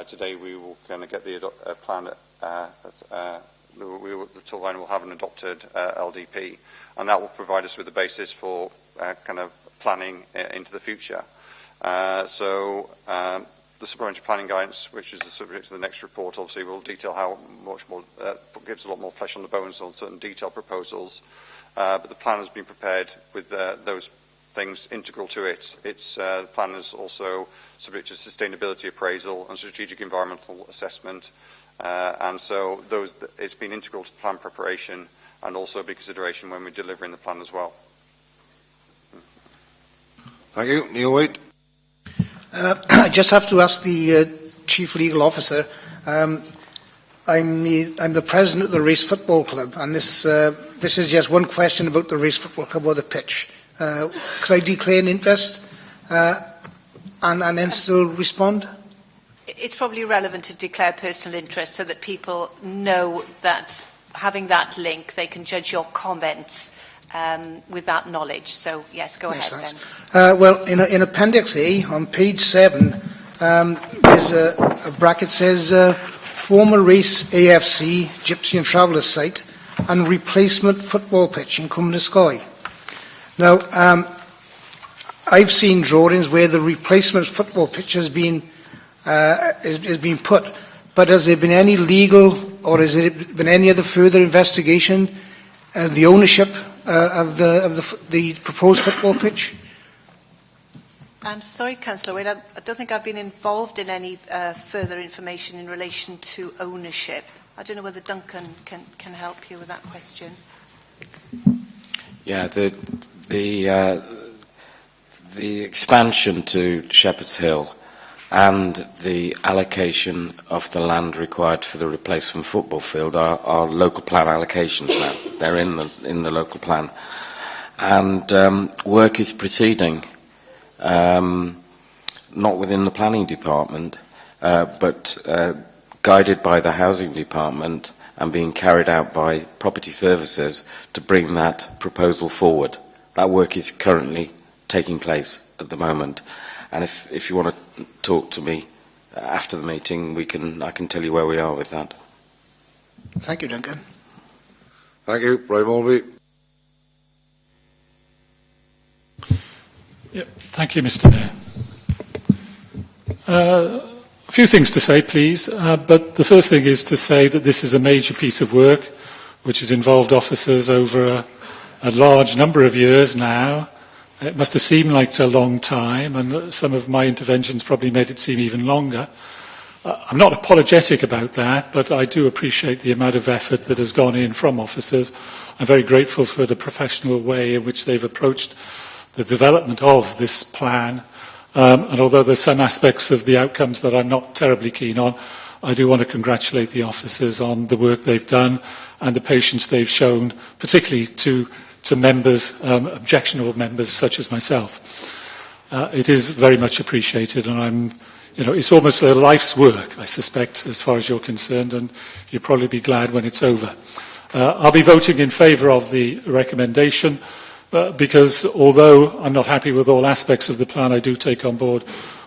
today we will kind of get the plan. The Torvine will have an adopted LDP, and that will provide us with the basis for kind of planning into the future. The supplementary planning guidance, which is the subject of the next report, obviously will detail how much more, gives a lot more flesh on the bones on certain detailed proposals. But the plan has been prepared with those things integral to it. The plan is also subject to sustainability appraisal and strategic environmental assessment. And so it's been integral to plan preparation and also a big consideration when we're delivering the plan as well. Thank you. Neil Waite. I just have to ask the Chief Legal Officer. I'm the president of the Race Football Club, and this is just one question about the Race Football Club or the pitch. Could I declare an interest and then still respond? It's probably relevant to declare personal interest so that people know that having that link, they can judge your comments with that knowledge. So, yes, go Yes, ahead, thanks. Ben. Well, in Appendix A, on page 7, there's a bracket says, former race AFC, Gypsy and Travellers site, and replacement football pitch in Cumnoscoy. Now, I've seen drawings where the replacement football pitch has been put, but has there been any legal or has there been any other further investigation of the ownership of the proposed football pitch? I'm sorry, Councillor Wade, I don't think I've been involved in any further information in relation to ownership. I don't know whether Duncan can help you with that question. Yeah, the expansion to Shepherd's Hill and the allocation of the land required for the replacement football field are local plan allocations now. They're in the local plan, and work is proceeding, not within the planning department, but guided by the housing department and being carried out by property services to bring that proposal forward. That work is currently taking place at the moment, and if you want to talk to me after the meeting, I can tell you where we are with that. Thank you, Duncan. Thank you, Brian Mulvey. Thank you, Mr. Mayor. A few things to say, please, but the first thing is to say that this is a major piece of work which has involved officers over a large number of years now. It must have seemed like a long time, and some of my interventions probably made it seem even longer. I'm not apologetic about that, but I do appreciate the amount of effort that has gone in from officers. I'm very grateful for the professional way in which they've approached the development of this plan. And although there's some aspects of the outcomes that I'm not terribly keen on, I do want to congratulate the officers on the work they've done and the patience they've shown, particularly to members, objectionable members such as myself. It is very much appreciated, and it's almost a life's work, I suspect, as far as you're concerned, and you'll probably be glad when it's over. I'll be voting in favour of the recommendation, because although I'm not happy with all aspects of the plan, I do take on board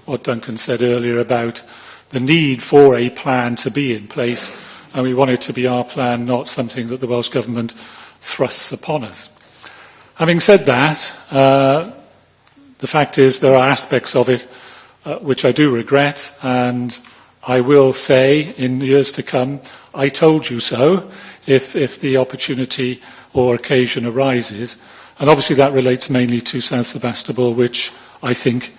what Duncan said earlier about the need for a plan to be in place, and we want it to be our plan, not something that the Welsh Government thrusts upon us. Having said that, the fact is there are aspects of it which I do regret, and I will say in years to come, I told you so, if the opportunity or occasion arises. And obviously that relates mainly to South Sebastopol, which I think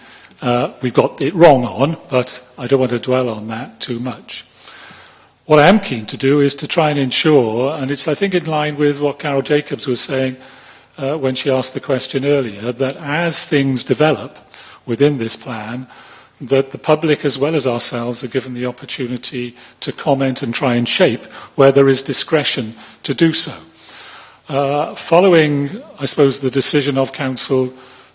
we got it wrong on, but I don't want to dwell on that too much. What I am keen to do is to try and ensure, and it's I think in line with what Carol Jacobs was saying when she asked the question earlier, that as things develop within this plan, that the public as well as ourselves are given the opportunity to comment and try and shape where there is discretion to do so. Following, I suppose, the decision of Council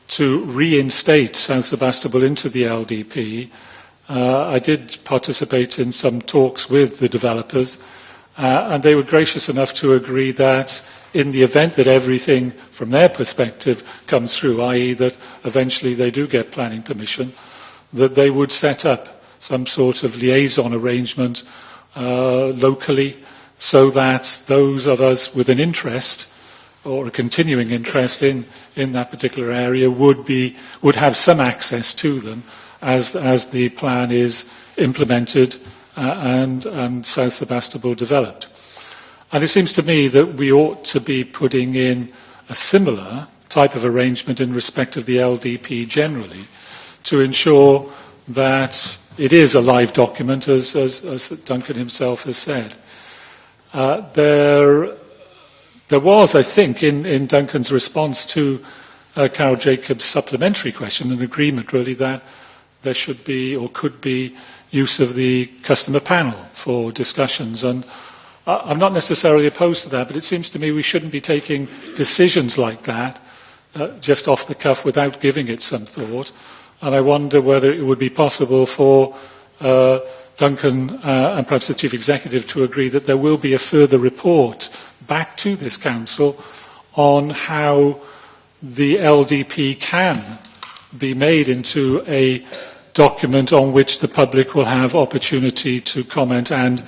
to reinstate South Sebastopol into the LDP, I did participate in some talks with the developers, and they were gracious enough to agree that in the event that everything from their perspective comes through, i.e. that eventually they do get planning permission, that they would set up some sort of liaison arrangement locally, so that those of us with an interest or a continuing interest in that particular area would have some access to them as the plan is implemented and South Sebastopol developed. And it seems to me that we ought to be putting in a similar type of arrangement in respect of the LDP generally, to ensure that it is a live document, as Duncan himself has said. There was, I think, in Duncan's response to Carol Jacobs' supplementary question, an agreement really that there should be or could be use of the customer panel for discussions. And I'm not necessarily opposed to that, but it seems to me we shouldn't be taking decisions like that just off the cuff without giving it some thought. And I wonder whether it would be possible for Duncan and perhaps the Chief Executive to agree that there will be a further report back to this Council on how the LDP can be made into a document on which the public will have opportunity to comment and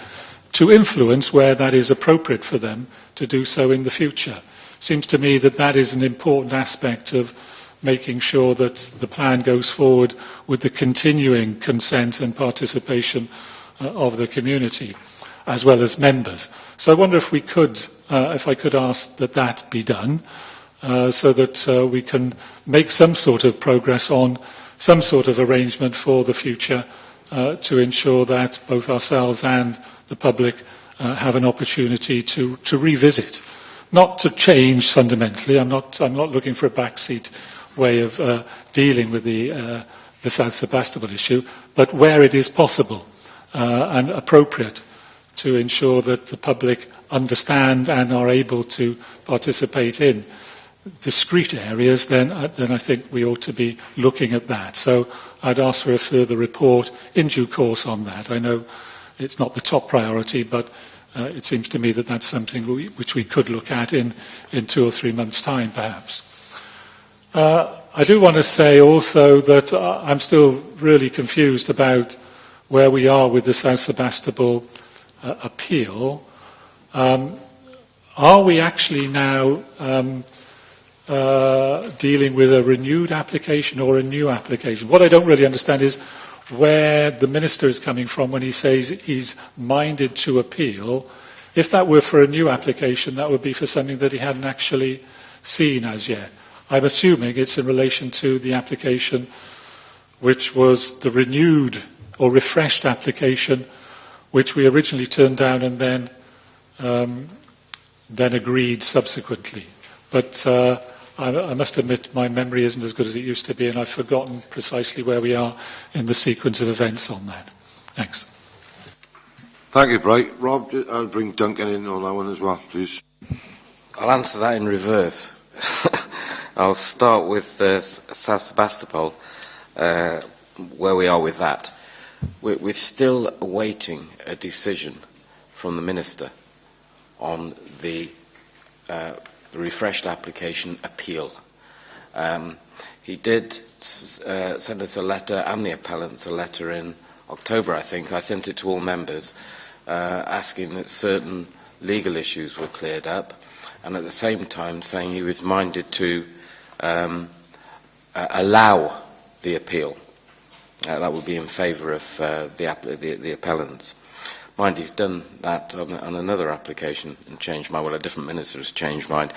to influence where that is appropriate for them to do so in the future. Seems to me that that is an important aspect of making sure that the plan goes forward with the continuing consent and participation of the community, as well as members. So I wonder if we could, if I could ask that that be done, so that we can make some sort of progress on some sort of arrangement for the future to ensure that both ourselves and the public have an opportunity to revisit. Not to change fundamentally. I'm not looking for a backseat way of dealing with the South Sebastopol issue, but where it is possible and appropriate to ensure that the public understand and are able to participate in discrete areas, then I think we ought to be looking at that. So I'd ask for a further report in due course on that. I know it's not the top priority, but it seems to me that that's something which we could look at in 2 or 3 months' time, perhaps. I do want to say also that I'm still really confused about where we are with the South Sebastopol appeal. Are we actually now dealing with a renewed application or a new application? What I don't really understand is where the Minister is coming from when he says he's minded to appeal. If that were for a new application, that would be for something that he hadn't actually seen as yet. I'm assuming it's in relation to the application which was the renewed or refreshed application which we originally turned down and then agreed subsequently. But I must admit my memory isn't as good as it used to be, and I've forgotten precisely where we are in the sequence of events on that. Thanks. Thank you, Bright. Rob, I'll bring Duncan in on that one as well, please. I'll answer that in reverse. I'll start with South Sebastopol, where we are with that. We're still awaiting a decision from the Minister on the refreshed application appeal. He did send us a letter, and the appellants a letter in October, I think. I sent it to all members, asking that certain legal issues were cleared up, and at the same time saying he was minded to allow the appeal. That would be in favour of the appellants. Mind, he's done that on another application and changed mind. Well, a different minister has changed mind.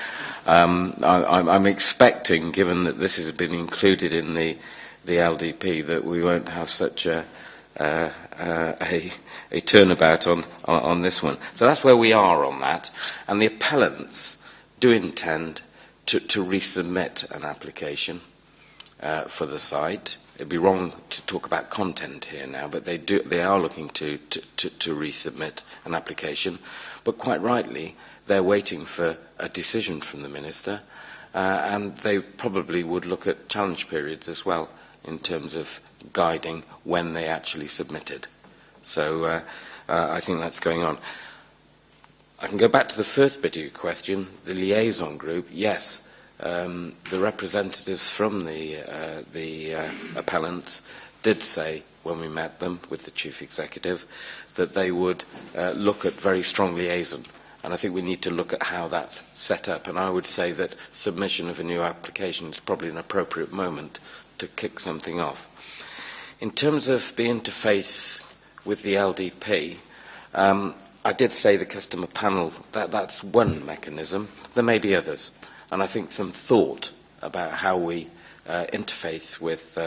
I'm expecting, given that this has been included in the LDP, that we won't have such a turnabout on this one. So that's where we are on that. And the appellants do intend to resubmit an application for the site. It'd be wrong to talk about content here now, but they are looking to resubmit an application. But quite rightly, they're waiting for a decision from the Minister, and they probably would look at challenge periods as well in terms of guiding when they actually submitted. So I think that's going on. I can go back to the first bit of your question, the liaison group. Yes. The representatives from the appellants did say, when we met them with the Chief Executive, that they would look at very strong liaison. And I think we need to look at how that's set up. And I would say that submission of a new application is probably an appropriate moment to kick something off. In terms of the interface with the LDP, I did say the customer panel, that's one mechanism. There may be others. And I think some thought about how we interface with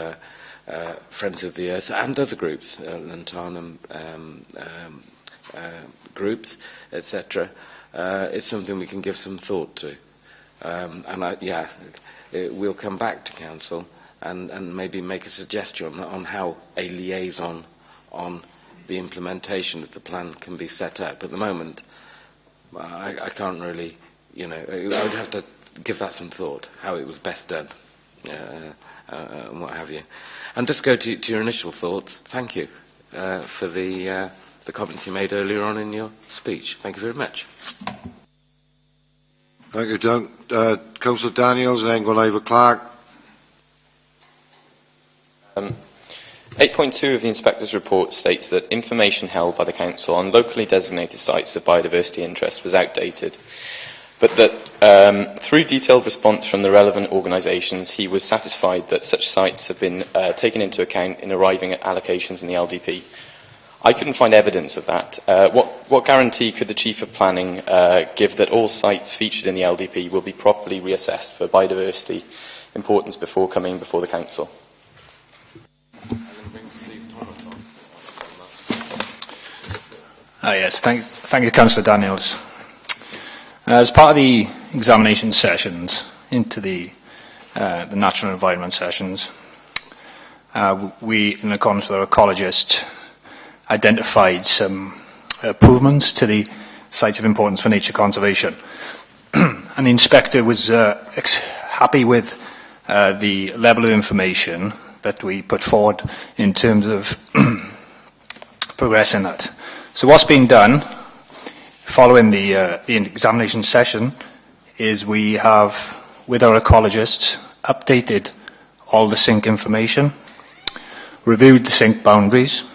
Friends of the Earth and other groups, Lantarnum groups, etc., it's something we can give some thought to. We'll come back to Council and maybe make a suggestion on how a liaison on the implementation of the plan can be set up. At the moment, I can't really, I would have to give that some thought, how it was best done, and what have you. And just go to your initial thoughts. Thank you. for the comments you made earlier on in your speech. Thank you very much. Thank you, Doug. Councillor Daniels and then Gwenaiva Clark. 8.2 of the Inspector's report states that information held by the Council on locally designated sites of biodiversity interest was outdated, but that through detailed response from the relevant organisations, he was satisfied that such sites have been taken into account in arriving at allocations in the LDP. I couldn't find evidence of that. What guarantee could the Chief of Planning give that all sites featured in the LDP will be properly reassessed for biodiversity importance before coming before the Council? Yes, thank you, Councillor Daniels. As part of the examination sessions into the natural environment sessions, we, in accordance with our ecologist, identified some improvements to the sites of importance for nature conservation. And the inspector was happy with the level of information that we put forward in terms of progressing that. So what's being done following the examination session is we have, with our ecologists, updated all the sink information, reviewed the sink boundaries,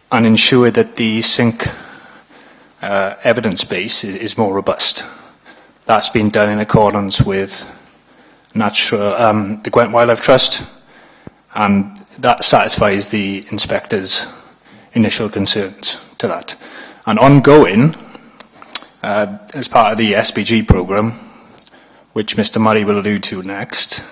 and ensured that the sink evidence base is more robust. That's been done in accordance with the Gwent Wildlife Trust, and that satisfies the inspector's initial concerns to that. And ongoing, as part of the SPG programme, which Mr Murray will allude to next,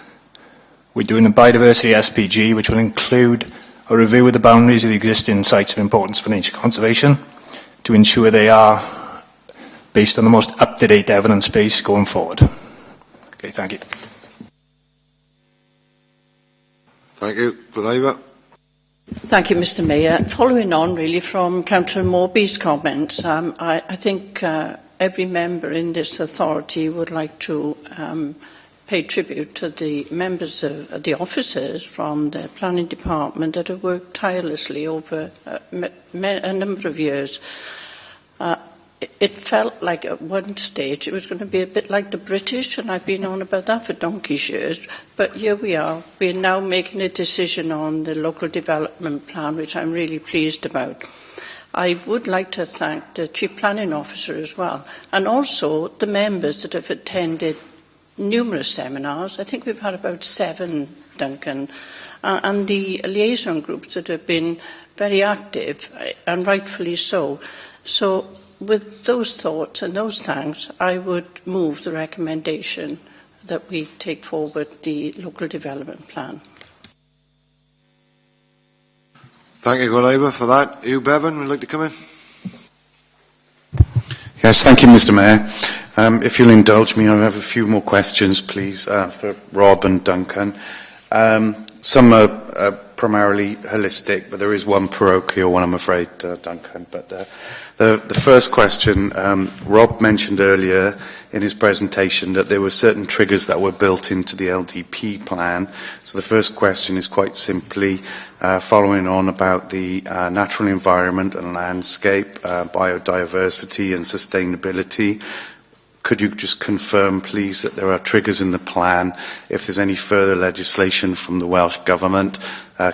we're doing a biodiversity SPG, which will include a review of the boundaries of the existing sites of importance for nature conservation to ensure they are based on the most up-to-date evidence base going forward. Okay, thank you. Thank you. Gwenaiva. Thank you, Mr Mayor. Following on really from Councillor Morby's comments, I think every member in this authority would like to pay tribute to the members of the officers from the planning department that have worked tirelessly over a number of years. It felt like at one stage it was going to be a bit like the British, and I've been on about that for donkey's years. But here we are. We're now making a decision on the local development plan, which I'm really pleased about. I would like to thank the Chief Planning Officer as well, and also the members that have attended numerous seminars. I think we've had about 7, Duncan, and the liaison groups that have been very active, and rightfully so. So, with those thoughts and those thanks, I would move the recommendation that we take forward the local development plan. Thank you, Gwenaiva, for that. Hugh Bevan, would you like to come in? Yes, thank you, Mr Mayor. If you'll indulge me, I have a few more questions, please, for Rob and Duncan. Some are primarily holistic, but there is one parochial one, I'm afraid, Duncan. But the first question, Rob mentioned earlier in his presentation that there were certain triggers that were built into the LDP plan. So the first question is quite simply following on about the natural environment and landscape, biodiversity and sustainability. Could you just confirm, please, that there are triggers in the plan if there's any further legislation from the Welsh Government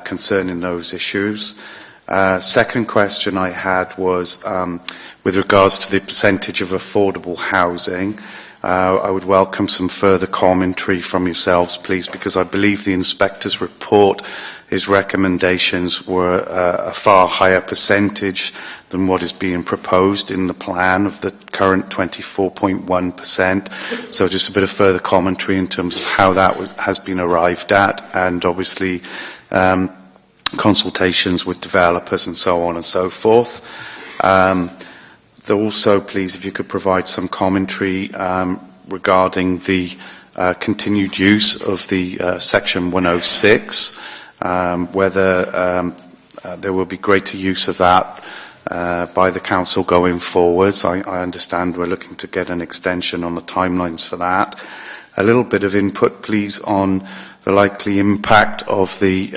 concerning those issues? Second question I had was with regards to the percentage of affordable housing. I would welcome some further commentary from yourselves, please, because I believe the inspector's report, his recommendations were a far higher percentage than what is being proposed in the plan of the current 24.1%. So just a bit of further commentary in terms of how that has been arrived at, and obviously consultations with developers and so on and so forth. Also, please, if you could provide some commentary regarding the continued use of the Section 106, whether there will be greater use of that by the Council going forwards. I understand we're looking to get an extension on the timelines for that. a little bit of input, please, on the likely impact of the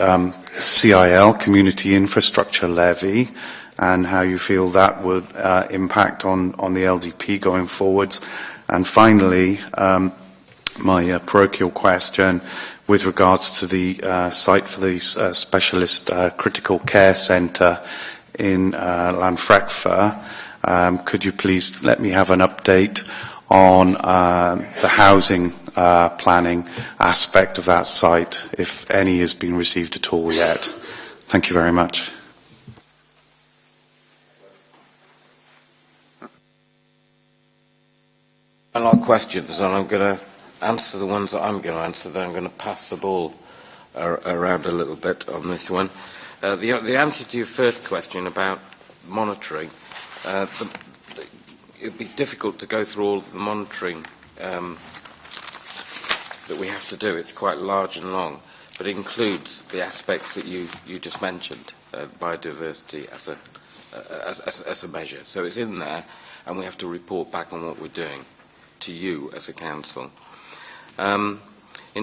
CIL, Community Infrastructure Levy, and how you feel that would impact on the LDP going forwards. And finally, my parochial question with regards to the site for the Specialist Critical Care Centre in Llanfrecffer. Could you please let me have an update on the housing planning aspect of that site, if any has been received at all yet? Thank you very much. A lot of questions, and I'm going to answer the ones that I'm going to answer, then I'm going to pass the ball around a little bit on this one. The answer to your first question about monitoring, it would be difficult to go through all of the monitoring that we have to do. It's quite large and long, but it includes the aspects that you just mentioned, biodiversity as a measure. So it's in there, and we have to report back on what we're doing to you as a council. In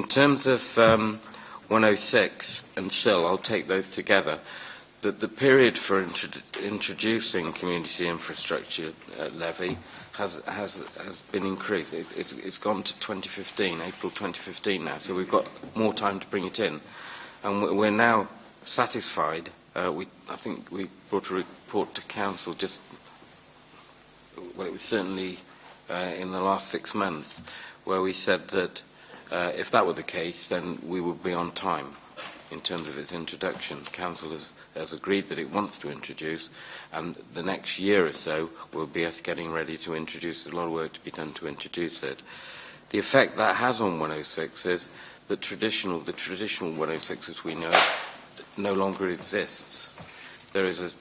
terms of 106 and SIL, I'll take those together. The period for introducing community infrastructure levy has been increased. It's gone to 2015, April 2015 now, so we've got more time to bring it in. And we're now satisfied. I think we brought a report to council just, well, it was certainly in the last 6 months, where we said that if that were the case, then we would be on time in terms of its introduction. Council has agreed that it wants to introduce, and the next year or so will be us getting ready to introduce. A lot of work to be done to introduce it. The effect that has on 106 is that the traditional 106, as we know, no longer exists. There is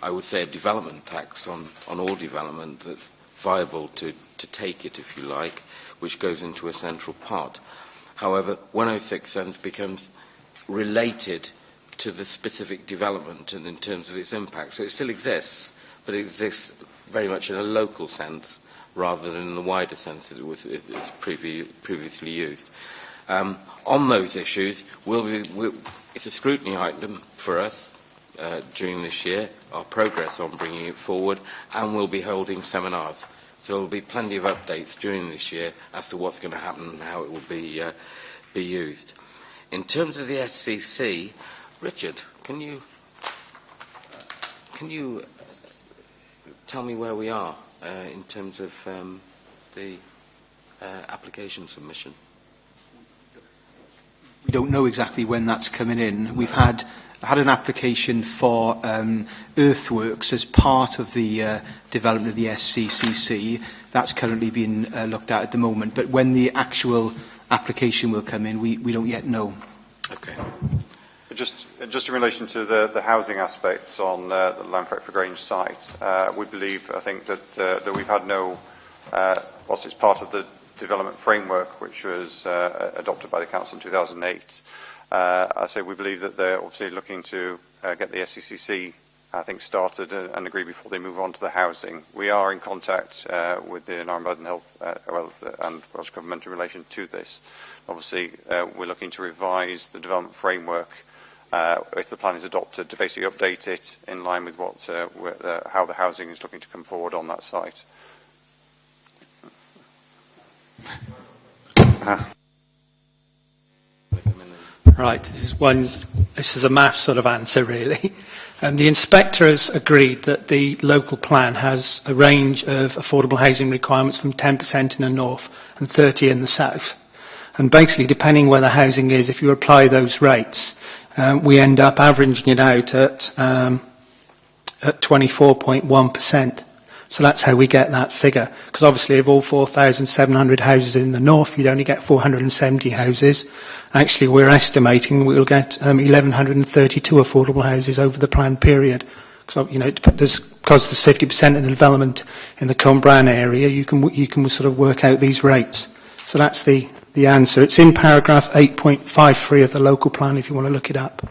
I would say, a development tax on all development that's viable to take it, if you like, which goes into a central pot. However, 106 then becomes related to the specific development and in terms of its impact. So it still exists, but it exists very much in a local sense rather than in the wider sense that it was previously used. On those issues, it's a scrutiny item for us during this year, our progress on bringing it forward, and we'll be holding seminars. So there will be plenty of updates during this year as to what's going to happen and how it will be used. In terms of the SCC, Richard, can you tell me where we are in terms of the application submission? We don't know exactly when that's coming in. We've had an application for earthworks as part of the development of the SCCC. That's currently being looked at the moment. But when the actual application will come in, we don't yet know. Okay. Just in relation to the housing aspects on the Llanfrecffer Grange site, we believe, I think, that we've had no, whilst it's part of the development framework which was adopted by the Council in 2008, I say we believe that they're obviously looking to get the SCCC, I think, started and agreed before they move on to the housing. We are in contact with the Environment and Health and Welsh Government in relation to this. Obviously, we're looking to revise the development framework if the plan is adopted, to basically update it in line with what how the housing is looking to come forward on that site. Right, this is a math sort of answer, really. The inspector has agreed that the local plan has a range of affordable housing requirements from 10% in the north and 30% in the south. And basically, depending where the housing is, if you apply those rates, we end up averaging it out at 24.1%. So that's how we get that figure. Because obviously, of all 4,700 houses in the north, you'd only get 470 houses. Actually, we're estimating we'll get 1,132 affordable houses over the planned period. So, because there's 50% of the development in the Cwmbran area, you can sort of work out these rates. So that's the answer. It's in paragraph 8.53 of the local plan, if you want to look it up.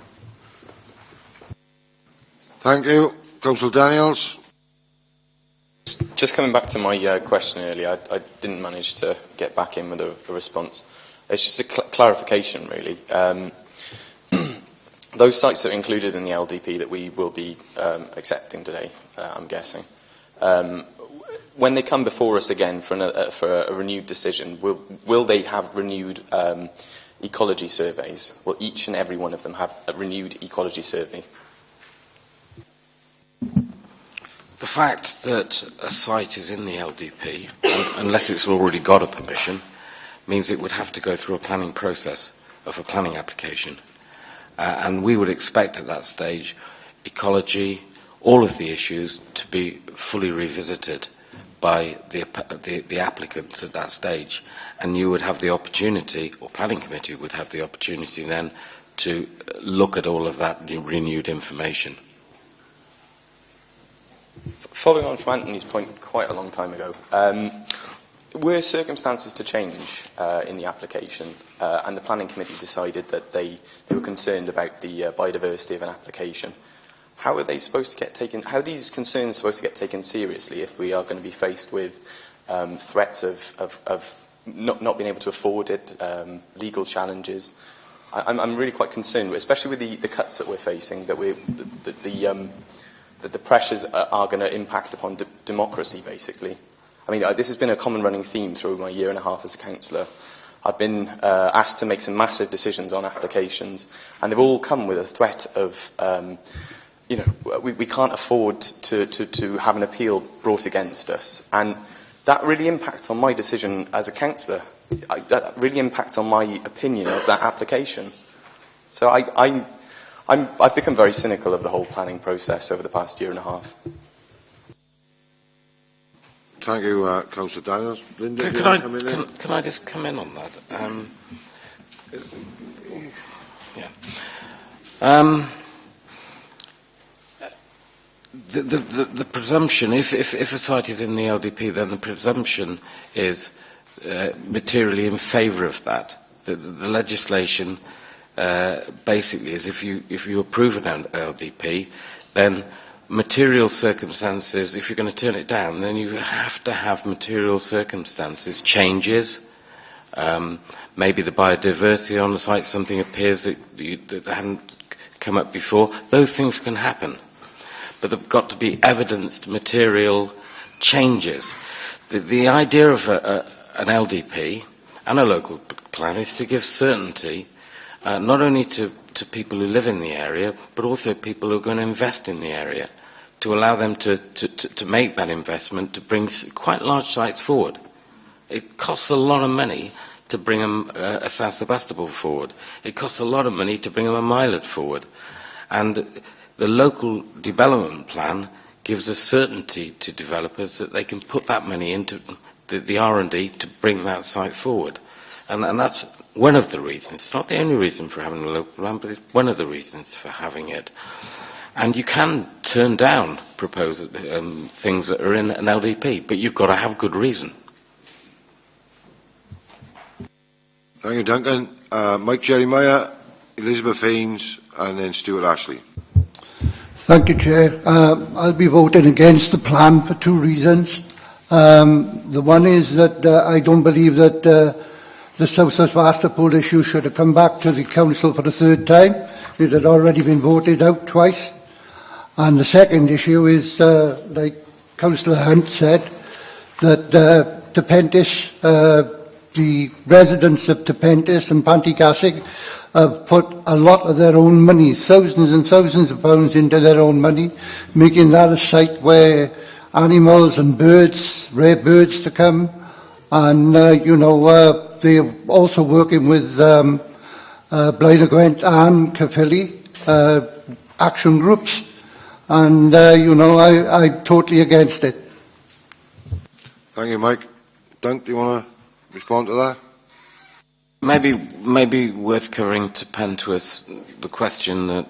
Thank you. Councillor Daniels. Just coming back to my question earlier, I didn't manage to get back in with a response. It's just a clarification, really. Those sites that are included in the LDP that we will be accepting today, I'm guessing, when they come before us again for a renewed decision, will they have renewed ecology surveys? Will each and every one of them have a renewed ecology survey? The fact that a site is in the LDP, unless it's already got a permission, means it would have to go through a planning process of a planning application. And we would expect at that stage ecology, all of the issues to be fully revisited by the applicants at that stage. And you would have the opportunity, or planning committee would have the opportunity then to look at all of that renewed information. Following on from Anthony's point quite a long time ago, were circumstances to change in the application and the planning committee decided that they were concerned about the biodiversity of an application, how are they supposed to get taken? How are these concerns supposed to get taken seriously if we are going to be faced with threats of not being able to afford it, legal challenges? I'm really quite concerned, especially with the cuts that we're facing, that the pressures are going to impact upon democracy, basically. I mean, this has been a common running theme through my year and a half as a councillor. I've been asked to make some massive decisions on applications, and they've all come with a threat of, we can't afford to have an appeal brought against us. And that really impacts on my decision as a councillor. That really impacts on my opinion of that application. So I've become very cynical of the whole planning process over the past year and a half. Thank you, Councillor Daniels. Linda, can I just come in on that? The presumption, if a site is in the LDP, then the presumption is materially in favour of that. The legislation basically is if you approve an LDP, then material circumstances, if you're going to turn it down, then you have to have material circumstances, changes, maybe the biodiversity on the site, something appears that hadn't come up before. Those things can happen. But they've got to be evidenced material changes. The idea of an LDP and a local plan is to give certainty not only to people who live in the area, but also people who are going to invest in the area, to allow them to make that investment, to bring quite large sites forward. It costs a lot of money to bring a South Sebastopol forward. It costs a lot of money to bring them a Milet forward. And the local development plan gives a certainty to developers that they can put that money into the R&D to bring that site forward. And that's one of the reasons. It's not the only reason for having a local plan, but it's one of the reasons for having it. And you can turn down things that are in an LDP, but you've got to have good reason. Thank you, Duncan. Mike Jeremiah, Elizabeth Haynes, and then Stuart Ashley. Thank you, Chair. I'll be voting against the plan for two reasons. The one is that I don't believe that the South Sebastopol issue should have come back to the Council for the third time. It had already been voted out twice. And the second issue is, like Councillor Hunt said, that Tepentis, the residents of Tepentis and Pantygassig have put a lot of their own money, thousands and thousands of pounds into their own money, making that a site where animals and birds, rare birds to come, and, they're also working with Blaenau Gwent and Caerphilly action groups. And, I'm totally against it. Thank you, Mike. Dunk, do you want to respond to that? Maybe worth covering to Pentworth the question that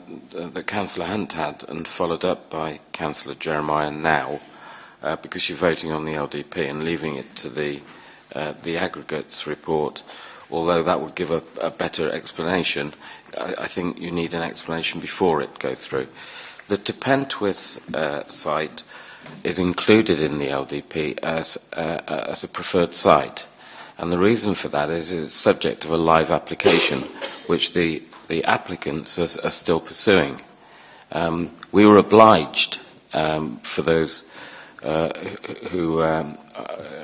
Councillor Hunt had and followed up by Councillor Jeremiah now, because you're voting on the LDP and leaving it to the aggregates report. Although that would give a better explanation, I think you need an explanation before it goes through. The Pentworth site is included in the LDP as a preferred site. And the reason for that is it's subject of a live application, which the applicants are still pursuing. We were obliged, for those who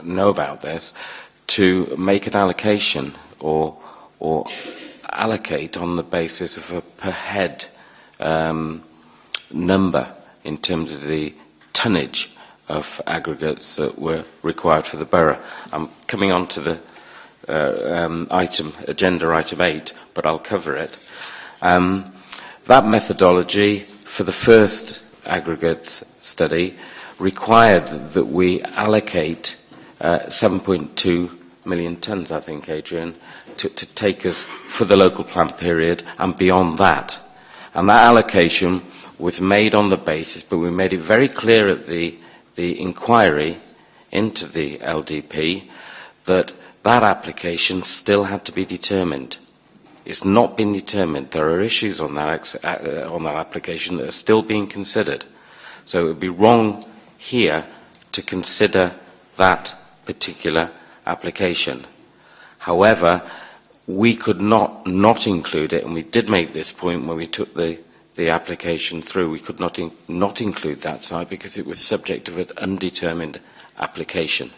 know about this, to make an allocation or allocate on the basis of a per head number in terms of the tonnage of aggregates that were required for the borough. I'm coming on to the agenda item 8, but I'll cover it. That methodology for the first aggregates study required that we allocate 7.2 million tonnes, I think, Adrian, to take us for the local plan period and beyond that. And that allocation was made on the basis, but we made it very clear at the inquiry into the LDP that that application still had to be determined. It's not been determined. There are issues on that application that are still being considered. So it would be wrong here to consider that particular application. However, we could not include it, and we did make this point when we took the application through. We could not include that site because it was subject of an undetermined application.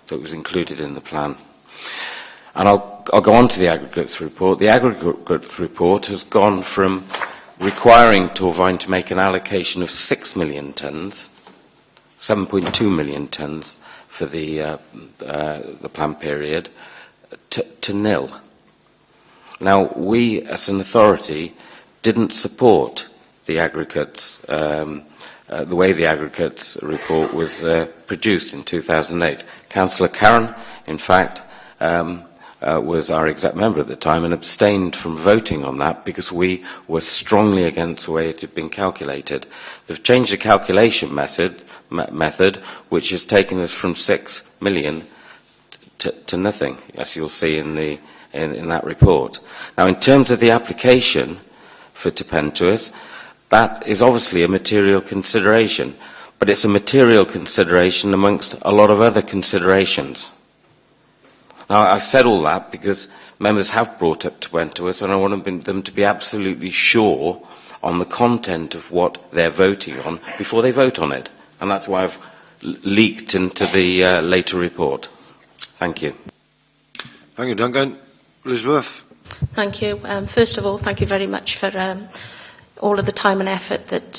So it was included in the plan. And I'll go on to the aggregates report. The aggregates report has gone from requiring Torvine to make an allocation of 6 million tonnes, 7.2 million tonnes for the plan period, to nil. Now, we as an authority didn't support the aggregates, the way the aggregates report was produced in 2008. Councillor Curran, in fact, was our exec member at the time and abstained from voting on that because we were strongly against the way it had been calculated. They've changed the calculation method, which has taken us from 6 million to nothing, as you'll see in that report. Now, in terms of the application for Tepentuous, that is obviously a material consideration, but it's a material consideration amongst a lot of other considerations. Now, I said all that because members have brought up Tepentuous, and I want them to be absolutely sure on the content of what they're voting on before they vote on it. And that's why I've leaked into the later report. Thank you. Thank you, Duncan. Elizabeth. Thank you. First of all, thank you very much for all of the time and effort that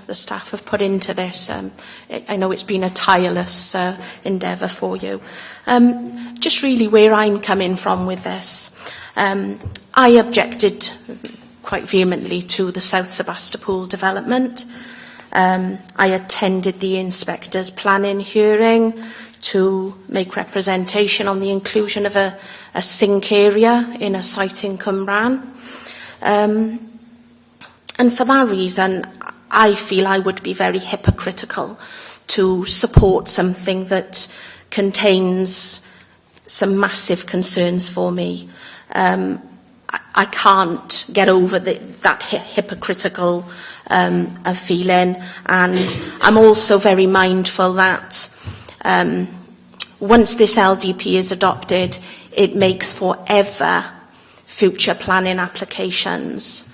the staff have put into this. I know it's been a tireless endeavour for you. Just really where I'm coming from with this, I objected quite vehemently to the South Sebastopol development. I attended the inspector's planning hearing to make representation on the inclusion of a sink area in a site in Cwmbran. And for that reason, I feel I would be very hypocritical to support something that contains some massive concerns for me. I can't get over that hypocritical feeling, and I'm also very mindful that once this LDP is adopted, it makes forever future planning applications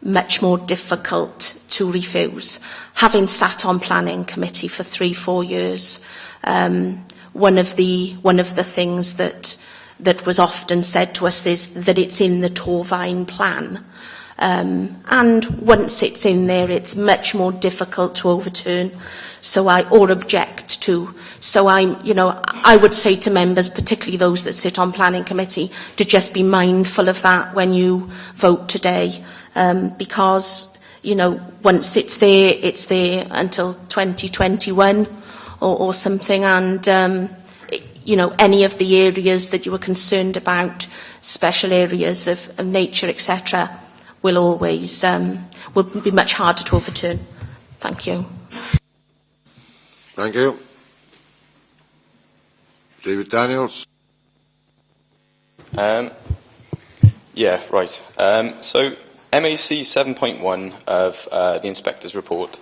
much more difficult to refuse. Having sat on planning committee for 3-4 years, one of the things that was often said to us is that it's in the Torvine plan. And once it's in there, it's much more difficult to overturn, or object to. So I would say to members, particularly those that sit on planning committee, to just be mindful of that when you vote today, because once it's there until 2021 or something, and any of the areas that you were concerned about, special areas of nature, etc., will always will be much harder to overturn. Thank you. Thank you. David Daniels. Yeah, right. So MAC 7.1 of the inspector's report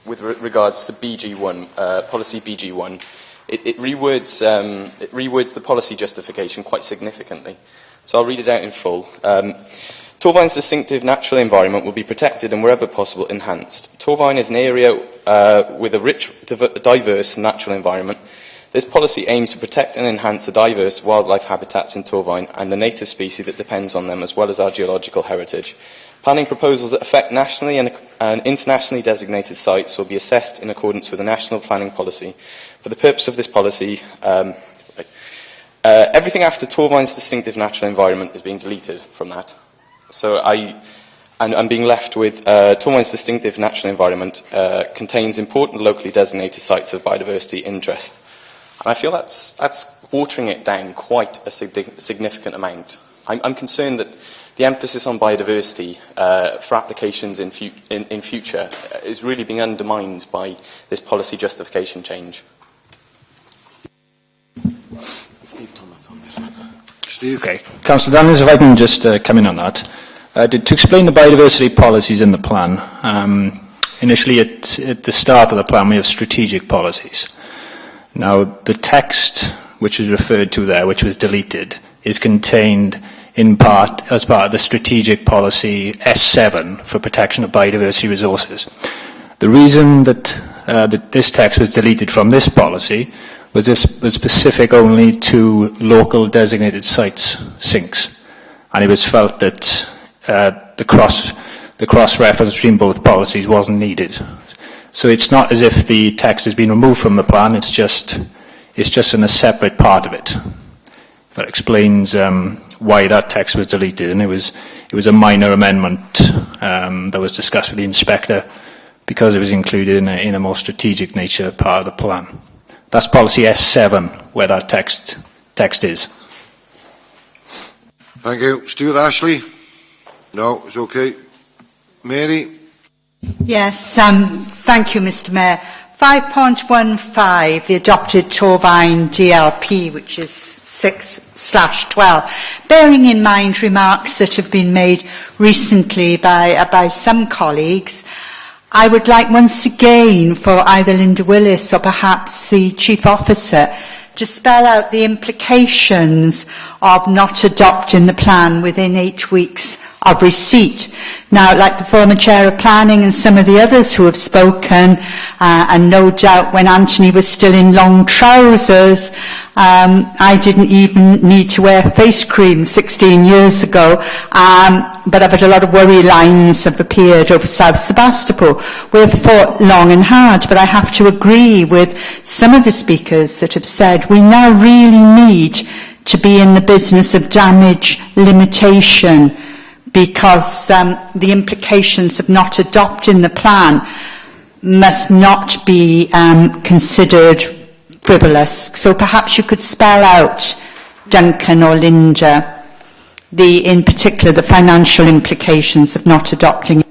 with regards to BG1, policy BG1. It rewords the policy justification quite significantly. So I'll read it out in full. Torvine's distinctive natural environment will be protected and, wherever possible, enhanced. Torvine is an area with a rich, diverse natural environment. This policy aims to protect and enhance the diverse wildlife habitats in Torvine and the native species that depends on them, as well as our geological heritage. Planning proposals that affect nationally and internationally designated sites will be assessed in accordance with the national planning policy. For the purpose of this policy, everything after Torvine's distinctive natural environment is being deleted from that. So I'm being left with Torvine's distinctive natural environment contains important locally designated sites of biodiversity interest. And I feel that's watering it down quite a significant amount. I'm concerned that the emphasis on biodiversity for applications in future is really being undermined by this policy justification change. Steve? Okay. Councillor Daniels, if I can just come in on that. To explain the biodiversity policies in the plan, initially at the start of the plan we have strategic policies. Now the text which is referred to there, which was deleted, is contained in part as part of the strategic policy S7 for protection of biodiversity resources. The reason that, this text was deleted from this policy was this was specific only to local designated sites, sinks, and it was felt that the cross-reference between both policies wasn't needed. So it's not as if the text has been removed from the plan, it's just in a separate part of it. That explains why that text was deleted, and it was a minor amendment that was discussed with the inspector because it was included in a more strategic nature part of the plan. That's policy S7 where that text is. Thank you. Stuart Ashley? No, it's okay. Mary? Yes, thank you, Mr Mayor. 5.15, the adopted Torvine DLP, which is 6/12. Bearing in mind remarks that have been made recently by some colleagues, I would like once again for either Linda Willis or perhaps the Chief Officer to spell out the implications of not adopting the plan within 8 weeks of receipt. Now, like the former Chair of Planning and some of the others who have spoken, and no doubt when Anthony was still in long trousers, I didn't even need to wear face cream 16 years ago, but I've had a lot of worry lines have appeared over South Sebastopol. We've fought long and hard, but I have to agree with some of the speakers that have said we now really need to be in the business of damage limitation, because the implications of not adopting the plan must not be considered frivolous. So perhaps you could spell out, Duncan or Linda, in particular the financial implications of not adopting.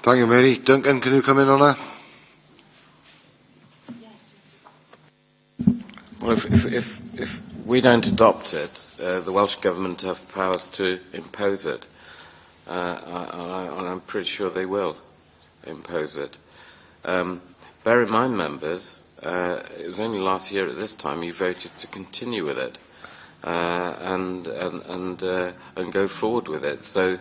Thank you, Mary. Duncan, can you come in on that? Well, if we don't adopt it, the Welsh Government have powers to impose it. And I'm pretty sure they will impose it. Bear in mind, members, it was only last year at this time you voted to continue with it and go forward with it. So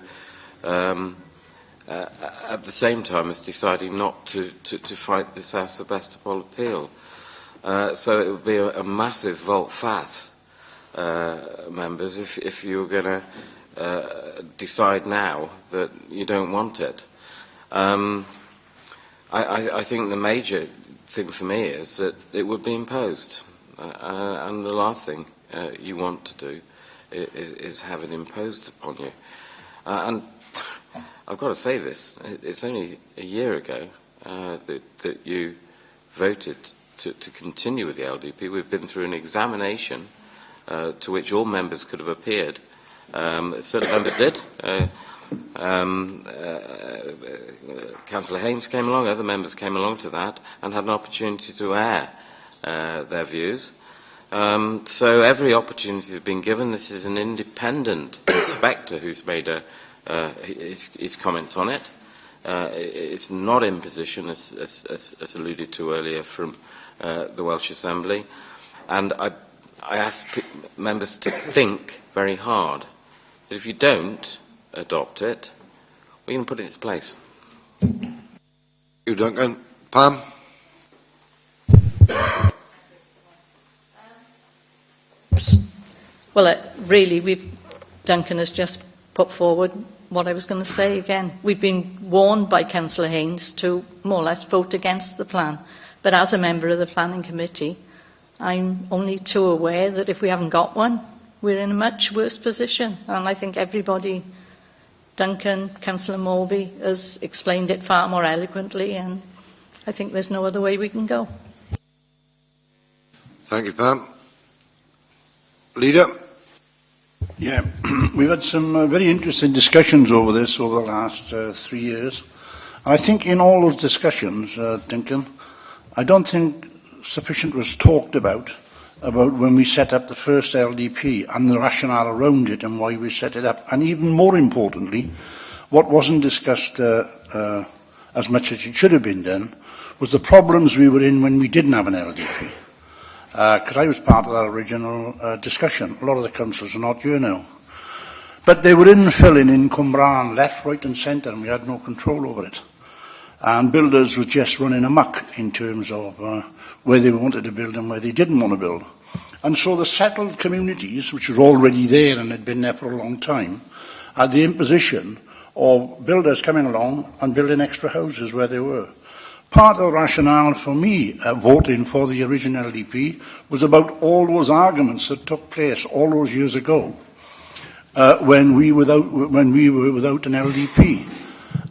at the same time as deciding not to fight the South Sebastopol appeal. So it would be a massive volte-face, members, if you were going to decide now that you don't want it. I think the major thing for me is that it would be imposed. And the last thing you want to do is have it imposed upon you. And I've got to say this, it's only a year ago that you voted to continue with the LDP. We've been through an examination to which all members could have appeared. Certain members did. Councillor Haines came along, other members came along to that and had an opportunity to air their views. So every opportunity has been given. This is an independent inspector who's made his comments on it. It's not imposition, as alluded to earlier from the Welsh Assembly. And I ask members to think very hard that if you don't adopt it, we can put it in its place. Thank you, Duncan. Pam? Well, really, Duncan has just put forward what I was going to say again. We've been warned by Councillor Haynes to more or less vote against the plan. But as a member of the Planning Committee, I'm only too aware that if we haven't got one, we're in a much worse position. And I think everybody, Duncan, Councillor Morby, has explained it far more eloquently, and I think there's no other way we can go. Thank you, Pam. Leader? Yeah, we've had some very interesting discussions over this over the last 3 years. I think in all those discussions, Duncan, I don't think sufficient was talked about when we set up the first LDP and the rationale around it and why we set it up. And even more importantly, what wasn't discussed as much as it should have been done was the problems we were in when we didn't have an LDP. Because I was part of that original discussion. A lot of the councillors are not here now. But they were infilling in Cwmbran, left, right and centre, and we had no control over it. And builders were just running amok in terms of where they wanted to build and where they didn't want to build. And so the settled communities, which were already there and had been there for a long time, had the imposition of builders coming along and building extra houses where they were. Part of the rationale for me voting for the original LDP was about all those arguments that took place all those years ago when we were without an LDP.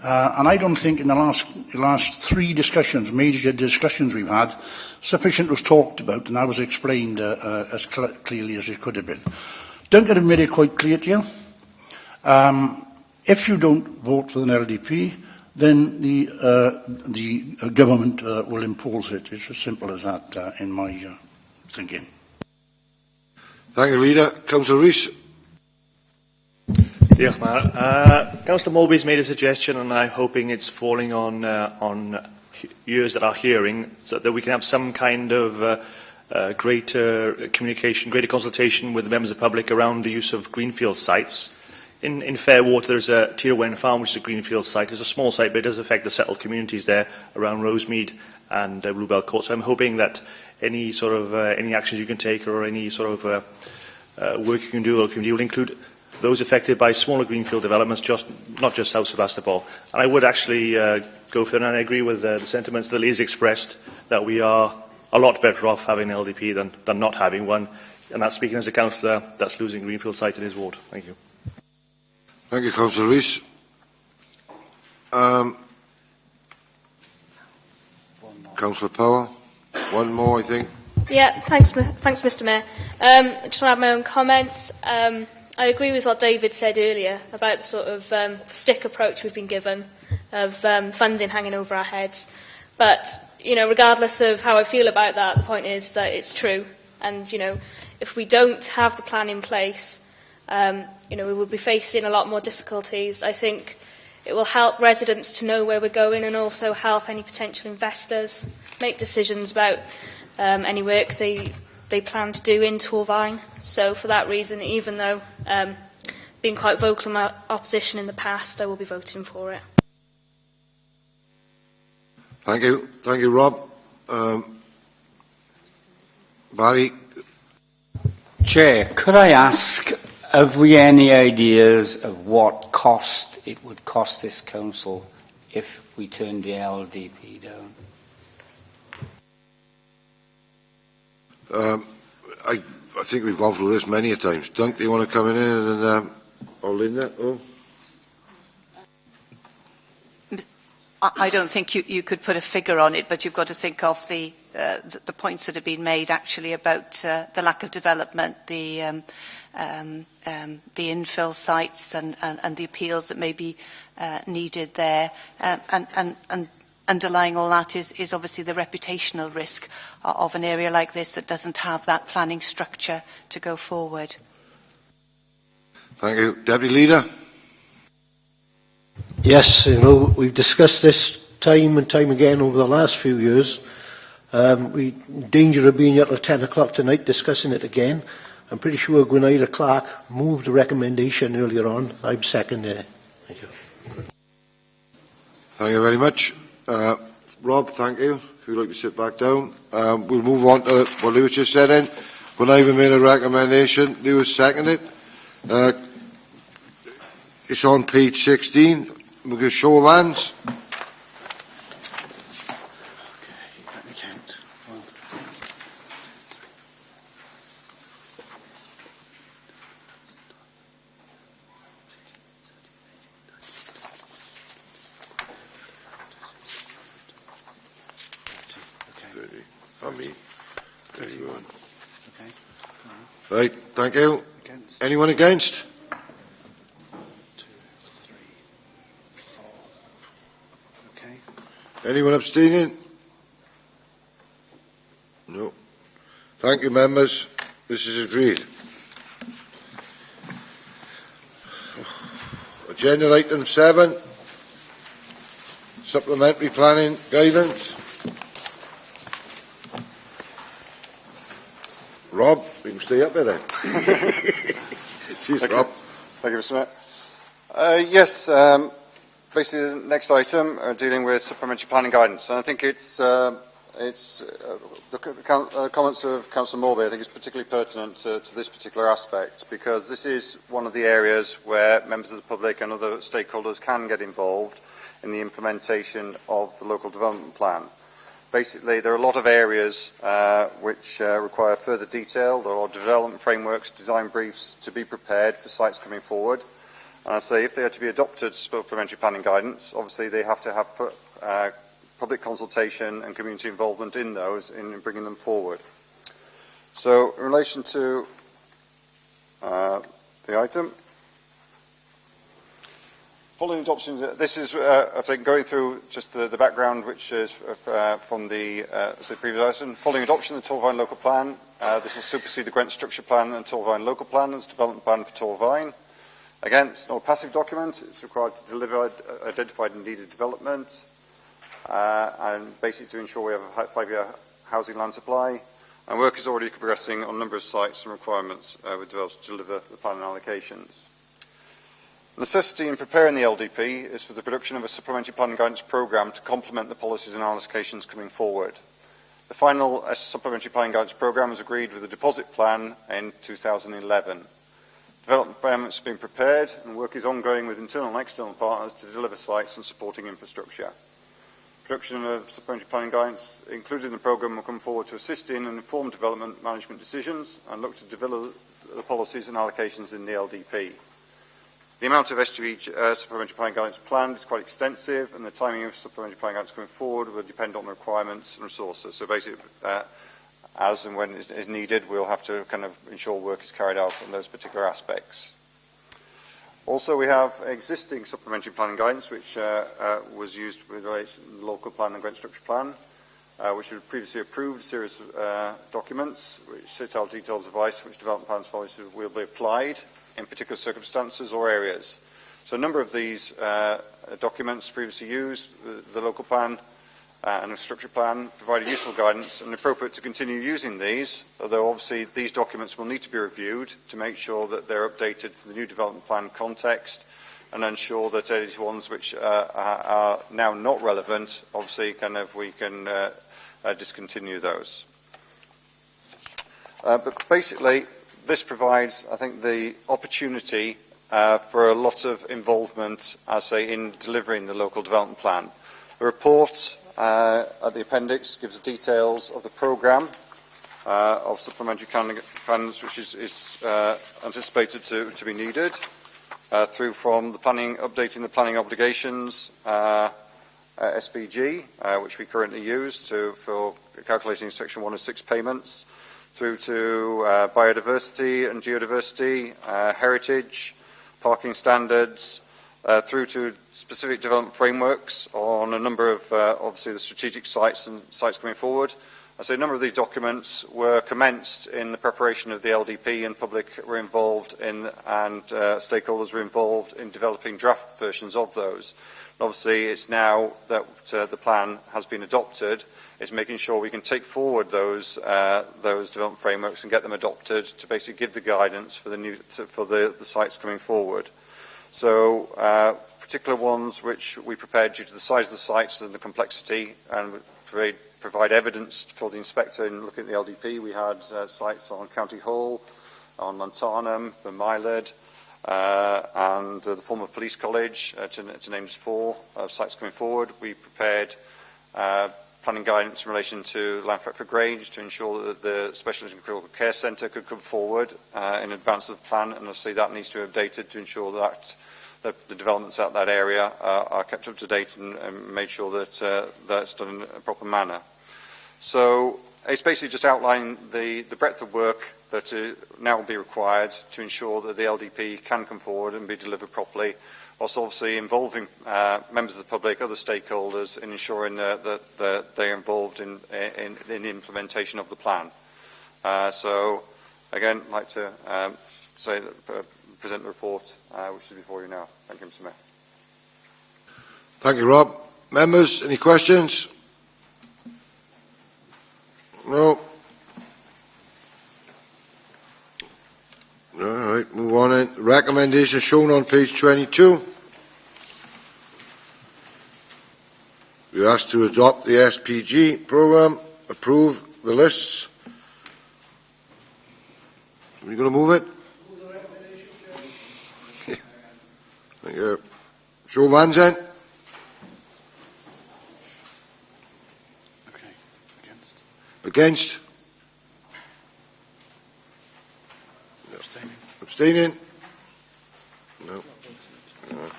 And I don't think in the last 3 discussions, major discussions we've had, sufficient was talked about, and that was explained as clearly as it could have been. Duncan have made it quite clear to you. If you don't vote for an LDP, then the government will impose it. It's as simple as that in my thinking. Thank you, Leader. Councillor Rees. Diolch, Councillor Morby's made a suggestion, and I'm hoping it's falling on ears that are hearing, so that we can have some kind of greater communication, greater consultation with the members of the public around the use of greenfield sites. In Fairwater, there's a Tirwen Farm, which is a greenfield site. It's a small site, but it does affect the settled communities there around Rosemead and Bluebell Court. So I'm hoping that any sort of any actions you can take or any sort of work you can do will include those affected by smaller greenfield developments, not just south of Sebastopol. And I would actually go for it, and I agree with the sentiments that Lee's expressed, that we are a lot better off having an LDP than not having one. And that's speaking as a councillor that's losing a greenfield site in his ward. Thank you. Thank you, Councillor Rees. Councillor Power. One more, I think. Yeah, thanks, Mr. Mayor. I just want to have my own comments. I agree with what David said earlier about the sort of stick approach we've been given of funding hanging over our heads. But, you know, regardless of how I feel about that, the point is that it's true. And, you know, if we don't have the plan in place, you know, we will be facing a lot more difficulties. I think it will help residents to know where we're going, and also help any potential investors make decisions about any work they plan to do in Torfaen. So for that reason, even though being quite vocal in my opposition in the past, I will be voting for it. Thank you. Thank you, Rob. Barry. Chair, could I ask, have we any ideas of what cost it would cost this council if we turned the LDP down? I think we've gone through this many a times. Dunk, do you want to come in and or Linda? Oh. I don't think you could put a figure on it, but you've got to think of the points that have been made actually about the lack of development, the infill sites and the appeals that may be needed there, and underlying all that is obviously the reputational risk of an area like this that doesn't have that planning structure to go forward. Thank you. Deputy Leader. Yes, you know, we've discussed this time and time again over the last few years. We danger of being here till 10 o'clock tonight discussing it again. I'm pretty sure Gwynaira Clark moved the recommendation earlier on. I'm seconding it. Thank you. Thank you very much. Rob, thank you. If you'd like to sit back down. We'll move on to what Lewis just said then. Gwynaira made a recommendation. Lewis seconded it. It's on page 16. We'll go show of hands. Right, thank you. Anyone against? 2, 3, 4. Okay. Anyone abstaining? No. Thank you, members. This is agreed. Agenda item 7. Supplementary planning guidance. Rob, we can stay up there then. Cheers, Rob. Thank you, Mr. Mayor. Yes, basically the next item dealing with supplementary planning guidance, and I think it's the comments of Councillor Morby. I think it's particularly pertinent to this particular aspect because this is one of the areas where members of the public and other stakeholders can get involved in the implementation of the local development plan. Basically, there are a lot of areas which require further detail. There are development frameworks, design briefs to be prepared for sites coming forward. And I say if they are to be adopted supplementary planning guidance, obviously they have to have public consultation and community involvement in those in bringing them forward. So in relation to the item, following adoption, this is, I think, going through just the background, which is from the previous item. Following adoption of the Torvine local plan, this will supersede the Gwent structure plan and Torvine local plan as development plan for Torvine. Again, it's not a passive document. It's required to deliver identified and needed development, and basically to ensure we have a 5-year housing land supply. And work is already progressing on a number of sites and requirements with developers to deliver the planning allocations. Necessity in preparing the LDP is for the production of a supplementary planning guidance programme to complement the policies and allocations coming forward. The final supplementary planning guidance programme was agreed with the deposit plan in 2011. Development frameworks have been prepared and work is ongoing with internal and external partners to deliver sites and supporting infrastructure. Production of supplementary planning guidance included in the programme will come forward to assist in and inform development management decisions and look to develop the policies and allocations in the LDP. The amount of SGE supplementary planning guidance planned is quite extensive, and the timing of supplementary planning guidance going forward will depend on the requirements and resources. So basically, as and when is needed, we'll have to kind of ensure work is carried out on those particular aspects. Also, we have existing supplementary planning guidance, which was used with relation to the local plan and Gwent structure plan, which had previously approved a series of documents which set out details of advice which development plans policies will be applied in particular circumstances or areas. So a number of these documents previously used, the local plan and the structure plan, provided useful guidance and appropriate to continue using these, although obviously these documents will need to be reviewed to make sure that they're updated for the new development plan context and ensure that any ones which are now not relevant, obviously we can discontinue those. But basically, this provides, I think, the opportunity for a lot of involvement, in delivering the local development plan. The report at the appendix gives the details of the programme of supplementary plans which is anticipated to be needed, through from the planning, updating the planning obligations, SPG, which we currently use for calculating Section 106 payments, through to biodiversity and geodiversity, heritage, parking standards, through to specific development frameworks on a number of, obviously, the strategic sites and sites going forward, So a number of these documents were commenced in the preparation of the LDP, and public were involved in, and stakeholders were involved in developing draft versions of those. And obviously, it's now that the plan has been adopted, it's making sure we can take forward those development frameworks and get them adopted to basically give the guidance for the sites coming forward. So particular ones which we prepared due to the size of the sites and the complexity, and provide evidence for the inspector in looking at the LDP. We had sites on County Hall, on Montanum, Bemylid, and the former police college, to name just 4 sites coming forward. We prepared planning guidance in relation to Lanfretford Grange to ensure that the Specialist and Critical Care Centre could come forward in advance of the plan, and obviously that needs to be updated to ensure that the developments out that area are kept up to date and made sure that that's done in a proper manner. So it's basically just outlining the breadth of work that now will be required to ensure that the LDP can come forward and be delivered properly, whilst obviously involving members of the public, other stakeholders, in ensuring that they're involved in the implementation of the plan. So again, I'd like to present the report, which is before you now. Thank you, Mr. Mayor. Thank you, Rob. Members, any questions? No. All right, move on then. Recommendation shown on page 22. We ask to adopt the SPG programme, approve the lists. Are we going to move it? Thank you. Show of hands then. Against? No. Abstaining? No. No.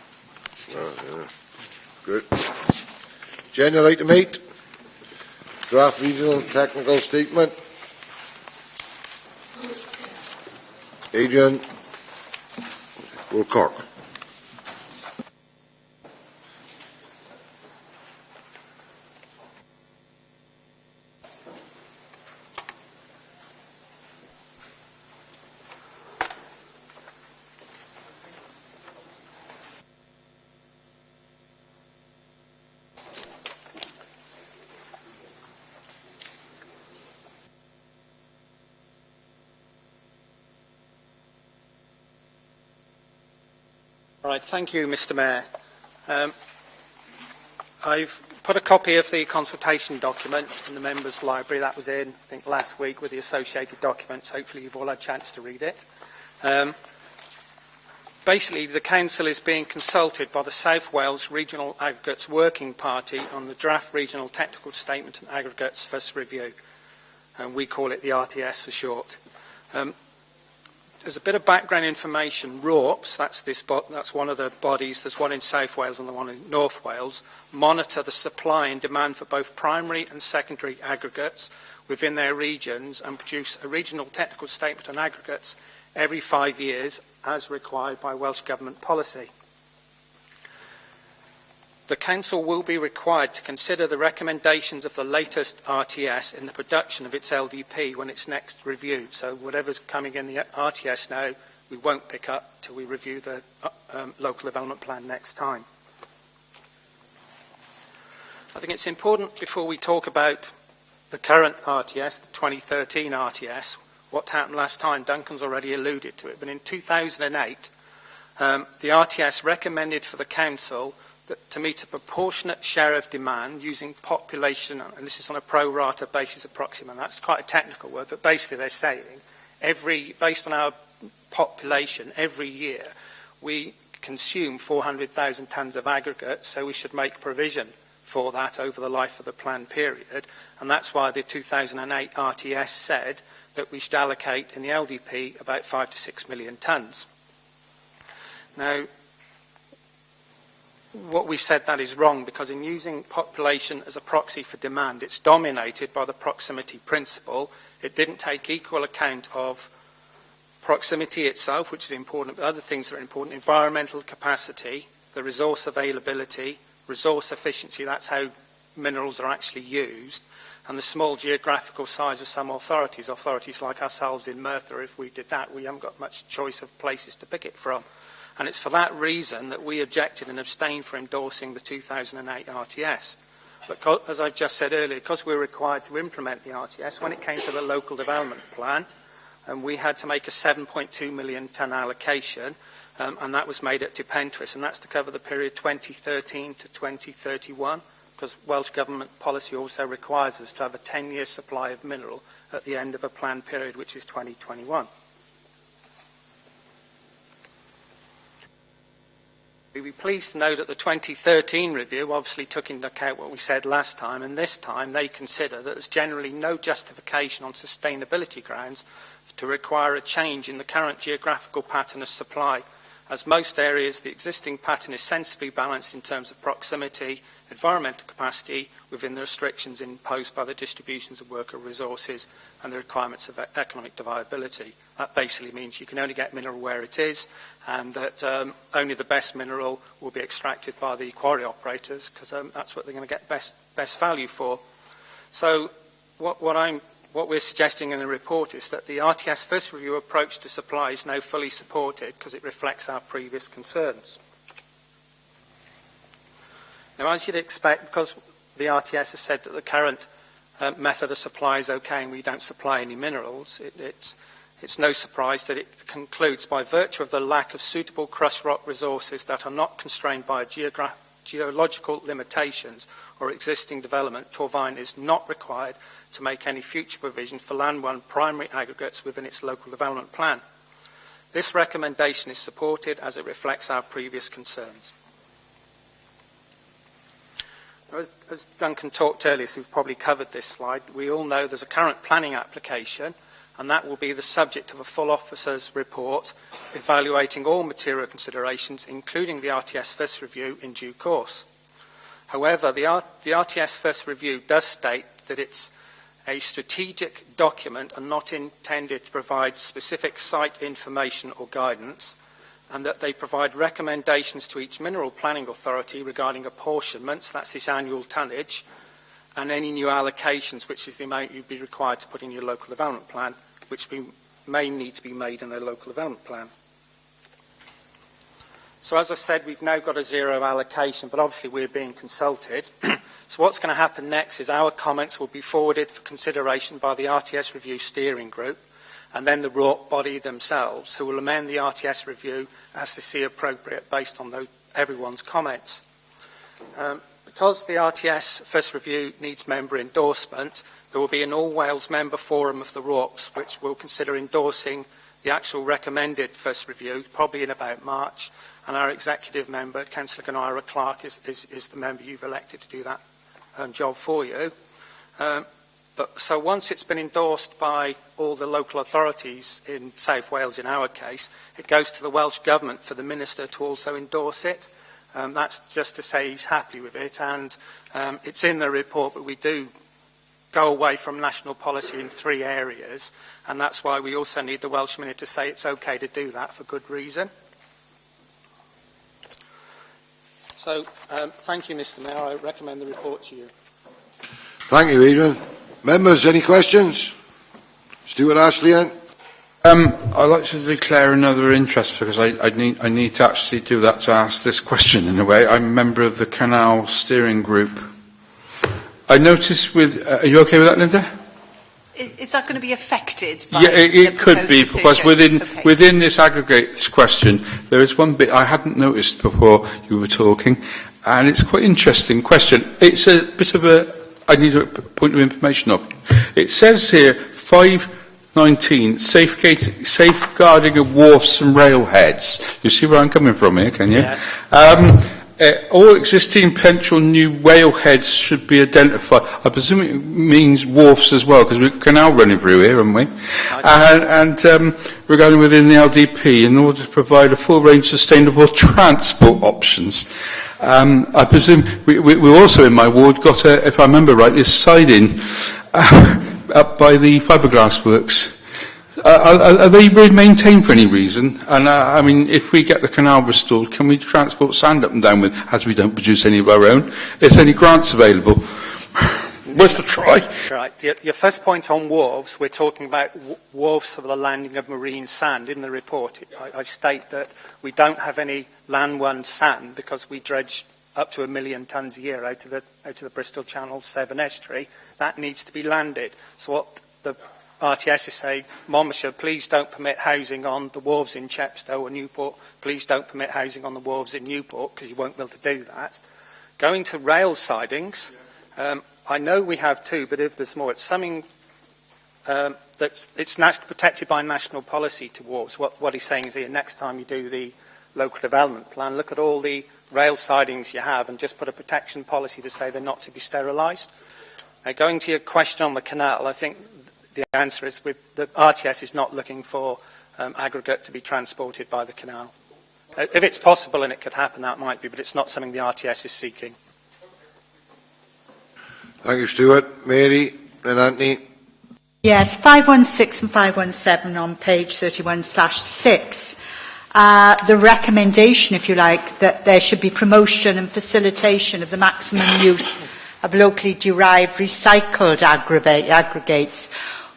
Good. Agenda item 8. Draft regional technical statement. Adrian Wilcock. Right, thank you, Mr. Mayor. I've put a copy of the consultation document in the members' library. That was in, I think, last week with the associated documents. Hopefully you've all had a chance to read it. Basically, the Council is being consulted by the South Wales Regional Aggregates Working Party on the draft regional technical statement and aggregates first review. And we call it the RTS for short. There's a bit of background information. RORPS, that's one of the bodies, there's one in South Wales and the one in North Wales, monitor the supply and demand for both primary and secondary aggregates within their regions and produce a regional technical statement on aggregates every 5 years as required by Welsh Government policy. The Council will be required to consider the recommendations of the latest RTS in the production of its LDP when it's next reviewed. So whatever's coming in the RTS now, we won't pick up till we review the local development plan next time. I think it's important before we talk about the current RTS, the 2013 RTS, what happened last time. Duncan's already alluded to it, but in 2008, the RTS recommended for the Council that to meet a proportionate share of demand using population, and this is on a pro rata basis approximate. That's quite a technical word, but basically they're saying based on our population, every year we consume 400,000 tonnes of aggregate, so we should make provision for that over the life of the plan period, and that's why the 2008 RTS said that we should allocate in the LDP about 5 to 6 million tonnes. Now, what we said that is wrong, because in using population as a proxy for demand, it's dominated by the proximity principle. It didn't take equal account of proximity itself, which is important, but other things that are important: environmental capacity, the resource availability, resource efficiency, that's how minerals are actually used, and the small geographical size of some authorities like ourselves in Merthyr, if we did that, we haven't got much choice of places to pick it from. And it's for that reason that we objected and abstained for endorsing the 2008 RTS. But as I just said earlier, because we're required to implement the RTS, when it came to the local development plan, we had to make a 7.2 million tonne allocation, and that was made at Tipentris, and that's to cover the period 2013 to 2031, because Welsh Government policy also requires us to have a 10-year supply of mineral at the end of a planned period, which is 2021. We'd be pleased to know that the 2013 review obviously took into account what we said last time, and this time they consider that there's generally no justification on sustainability grounds to require a change in the current geographical pattern of supply. As most areas, the existing pattern is sensibly balanced in terms of proximity, environmental capacity within the restrictions imposed by the distributions of worker resources and the requirements of economic viability. That basically means you can only get mineral where it is, and that only the best mineral will be extracted by the quarry operators, because that's what they're going to get best value for. So what we're suggesting in the report is that the RTS first review approach to supply is now fully supported because it reflects our previous concerns. Now, as you'd expect, because the RTS has said that the current method of supply is okay and we don't supply any minerals, it's no surprise that it concludes, by virtue of the lack of suitable crushed rock resources that are not constrained by geological limitations or existing development, Torvine is not required to make any future provision for Land 1 primary aggregates within its local development plan. This recommendation is supported as it reflects our previous concerns. As Duncan talked earlier, so we've probably covered this slide, we all know there's a current planning application, and that will be the subject of a full officer's report evaluating all material considerations, including the RTS first review, in due course. However, the RTS first review does state that it's a strategic document and not intended to provide specific site information or guidance, and that they provide recommendations to each mineral planning authority regarding apportionments, that's this annual tonnage, and any new allocations, which is the amount you'd be required to put in your local development plan, which may need to be made in their local development plan. So as I said, we've now got a zero allocation, but obviously we're being consulted. So what's going to happen next is our comments will be forwarded for consideration by the RTS Review Steering Group, and then the RORC body themselves, who will amend the RTS review as they see appropriate based on everyone's comments. Because the RTS first review needs member endorsement, there will be an All Wales member forum of the RORCs, which will consider endorsing the actual recommended first review, probably in about March, and our executive member, Councillor Ganira Clark, is the member you've elected to do that job for you. So once it's been endorsed by all the local authorities in South Wales, in our case, it goes to the Welsh Government for the Minister to also endorse it. That's just to say he's happy with it, and it's in the report, but we do go away from national policy in 3 areas, and that's why we also need the Welsh Minister to say it's okay to do that for good reason. So, thank you, Mr. Mayor. I recommend the report to you. Thank you, Adrian. Members, any questions? Stuart Ashleyan. I'd like to declare another interest, because I need to actually do that to ask this question in a way. I'm a member of the Canal Steering Group. I noticed are you okay with that, Linda? Is that going to be affected by it could be, decision? because within this aggregates question, there is one bit I hadn't noticed before you were talking, and it's quite an interesting question. It's a bit of I need a point of information of. It says here, 519, safeguarding of wharfs and railheads. You see where I'm coming from here, can you? Yes. All existing potential new railheads should be identified. I presume it means wharfs as well, because we've a canal running through here, haven't we? And regarding within the LDP, in order to provide a full range of sustainable transport options. I presume we also in my ward got if I remember right, this siding up by the fiberglass works. Are they being maintained for any reason? And I mean, if we get the canal restored, can we transport sand up and down with, as we don't produce any of our own? Is any grants available? Worth a try. Right. Your first point on wharves, we're talking about wharves for the landing of marine sand. In the report, I state that we don't have any land-won sand because we dredge up to 1 million tonnes a year out of the Bristol Channel 7 estuary. That needs to be landed. So what the RTS is saying, Monmouthshire, please don't permit housing on the wharves in Chepstow or Newport. Please don't permit housing on the wharves in Newport because you won't be able to do that. Going to rail sidings, I know we have two, but if there's more, it's something it's protected by national policy to wharves. What he's saying is here, next time you do the local development plan, look at all the rail sidings you have and just put a protection policy to say they're not to be sterilised. Going to your question on the canal, I think the answer is the RTS is not looking for aggregate to be transported by the canal. If it's possible and it could happen, that might be, but it's not something the RTS is seeking. Thank you, Stuart. Mary, then Anthony. Yes, 516 and 517 on page 31/6. The recommendation, if you like, that there should be promotion and facilitation of the maximum use of locally derived recycled aggregates.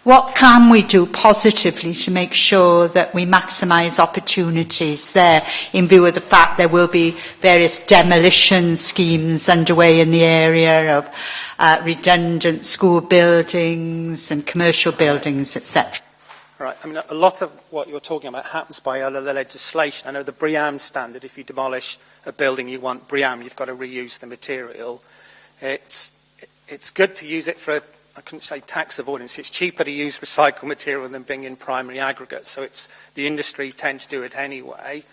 What can we do positively to make sure that we maximise opportunities there in view of the fact there will be various demolition schemes underway in the area of redundant school buildings and commercial buildings, etc.? Right. I mean, a lot of what you're talking about happens by other legislation. I know the BREEAM standard, if you demolish a building you want BREEAM, you've got to reuse the material. It's good to use it for, I couldn't say tax avoidance. It's cheaper to use recycled material than bring in primary aggregates. So the industry tend to do it anyway.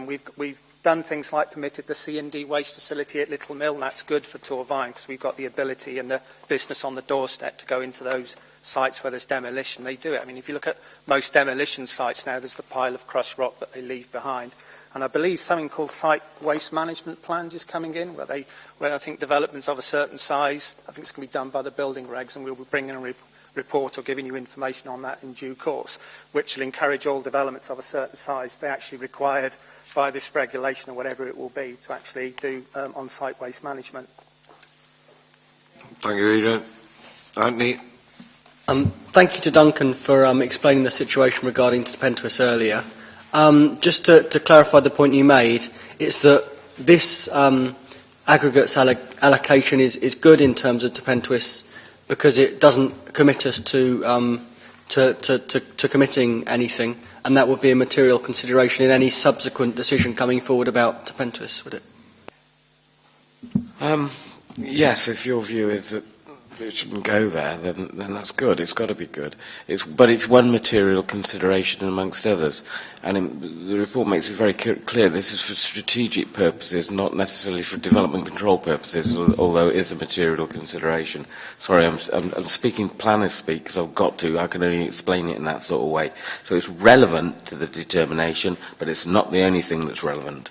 We've done things like permitted the C&D waste facility at Little Mill, and that's good for Torvine because we've got the ability and the business on the doorstep to go into those sites where there's demolition. They do it. I mean, if you look at most demolition sites now, there's the pile of crushed rock that they leave behind. And I believe something called site waste management plans is coming in, where I think developments of a certain size, I think it's going to be done by the building regs, and we'll be bringing a report or giving you information on that in due course, which will encourage all developments of a certain size. They're actually required by this regulation or whatever it will be to actually do on-site waste management. Thank you, Adrian. Anthony. Thank you to Duncan for explaining the situation regarding Pentuous earlier. Just to clarify the point you made, it's that this aggregates allocation is good in terms of Pentuous because it doesn't commit us to committing anything, and that would be a material consideration in any subsequent decision coming forward about Pentuous, would it? Yes, if your view is that it shouldn't go there, then that's good. It's got to be good. But it's one material consideration amongst others. And the report makes it very clear this is for strategic purposes, not necessarily for development control purposes, although it is a material consideration. Sorry, I'm speaking planner speak because I've got to. I can only explain it in that sort of way. So it's relevant to the determination, but it's not the only thing that's relevant.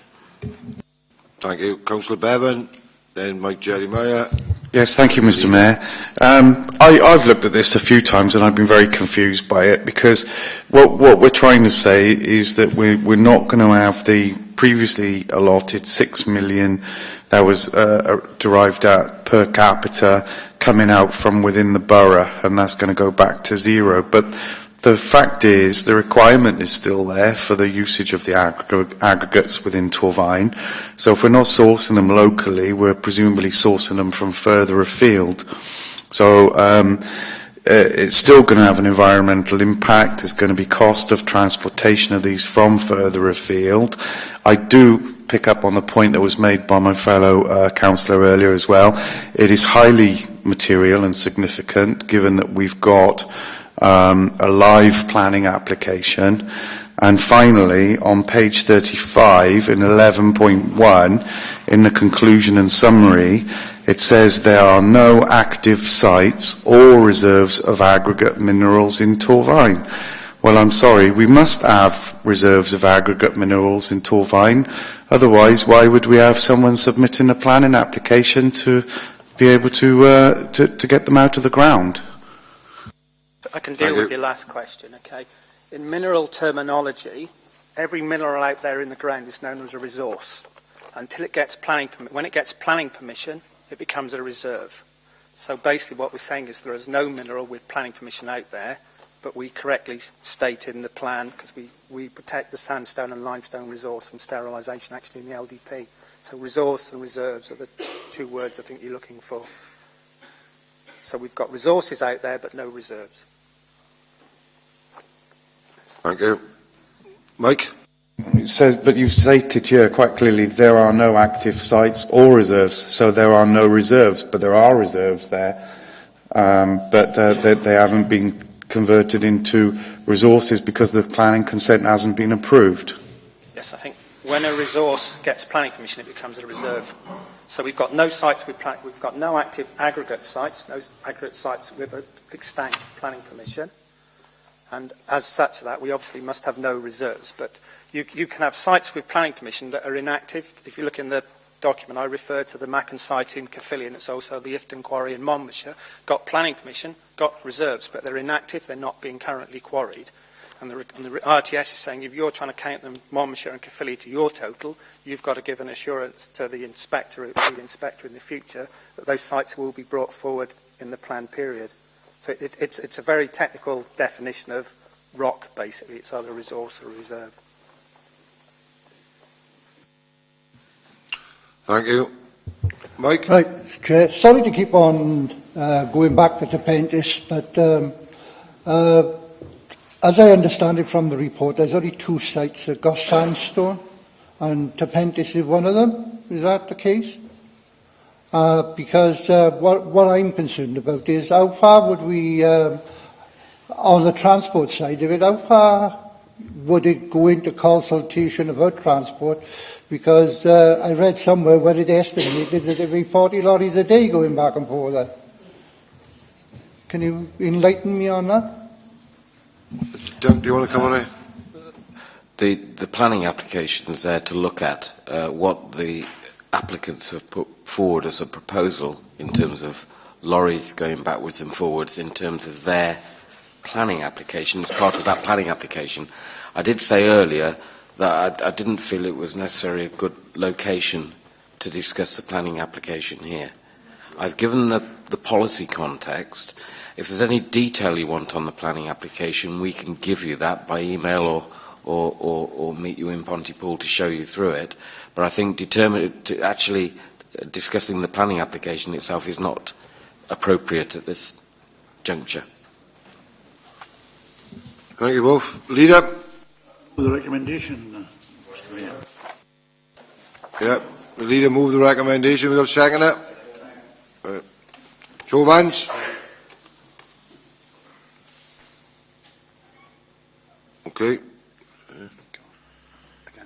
Thank you. Councillor Bevan, then Mike Jeremiah. Yes, thank you, Mr. Mayor. I've looked at this a few times and I've been very confused by it because what we're trying to say is that we're not going to have the previously allotted 6 million that was derived at per capita coming out from within the borough, and that's going to go back to zero. But the fact is, the requirement is still there for the usage of the aggregates within Torvine. So if we're not sourcing them locally, we're presumably sourcing them from further afield. So it's still going to have an environmental impact. There's going to be cost of transportation of these from further afield. I do pick up on the point that was made by my fellow councillor earlier as well. It is highly material and significant, given that we've got a live planning application. And finally, on page 35 in 11.1, in the conclusion and summary, it says there are no active sites or reserves of aggregate minerals in Torvine. Well, I'm sorry, we must have reserves of aggregate minerals in Torvine. Otherwise, why would we have someone submitting a planning application to be able to get them out of the ground? I can deal with your last question, okay? In mineral terminology, every mineral out there in the ground is known as a resource. Until it gets planning when it gets planning permission, it becomes a reserve. So basically what we're saying is there is no mineral with planning permission out there, but we correctly state in the plan, because we protect the sandstone and limestone resource from sterilisation actually in the LDP. So resource and reserves are the two words I think you're looking for. So we've got resources out there, but no reserves. Thank you. Mike? It says, but you've stated here quite clearly there are no active sites or reserves, so there are no reserves, but there are reserves there, but they haven't been converted into resources because the planning consent hasn't been approved. Yes, I think when a resource gets planning permission, it becomes a reserve. So we've got no sites we've got no active aggregate sites, no aggregate sites with an extant planning permission, and as such that we obviously must have no reserves, but you can have sites with planning permission that are inactive. If you look in the document, I referred to the Macon site in Caerphilly, and it's also the Ifton Quarry in Monmouthshire, got planning permission, got reserves, but they're inactive, they're not being currently quarried. And the RTS is saying if you're trying to count them, Monmouthshire and Caerphilly, to your total, you've got to give an assurance to the inspector in the future that those sites will be brought forward in the planned period. So it's a very technical definition of rock, basically. It's either a resource or a reserve. Thank you. Mike? Right, Chair. Sorry to keep on going back to Pentis, but as I understand it from the report, there's only two sites that got sandstone, and Pentis is one of them. Is that the case? Because what I'm concerned about is how far would we, on the transport side of it, how far would it go into consultation about transport? Because I read somewhere where it estimated that there'd be 40 lorries a day going back and forth there. Can you enlighten me on that? Doug, do you want to come on in? The planning application is there to look at what the applicants have put forward as a proposal in terms of lorries going backwards and forwards in terms of their planning application. As part of that planning application, I did say earlier that I didn't feel it was necessarily a good location to discuss the planning application here. I've given the policy context. If there's any detail you want on the planning application, we can give you that by email or meet you in Pontypool to show you through it. But I think actually discussing the planning application itself is not appropriate at this juncture. Thank you both. Leader? The recommendation, Mr. Mayor. Yeah, the leader moved the recommendation. We'll second it. Show of hands. Okay.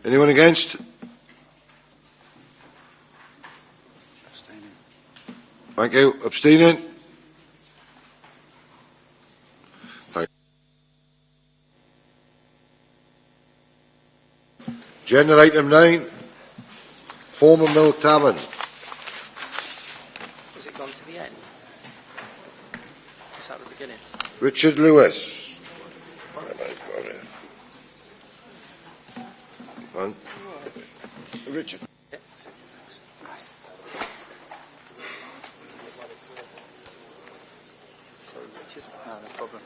Anyone against? Thank you. Abstaining? Thank you. Agenda item 9, former Mill Tavern. Has it gone to the end? Is that the beginning? Richard Lewis. Richard. No problem.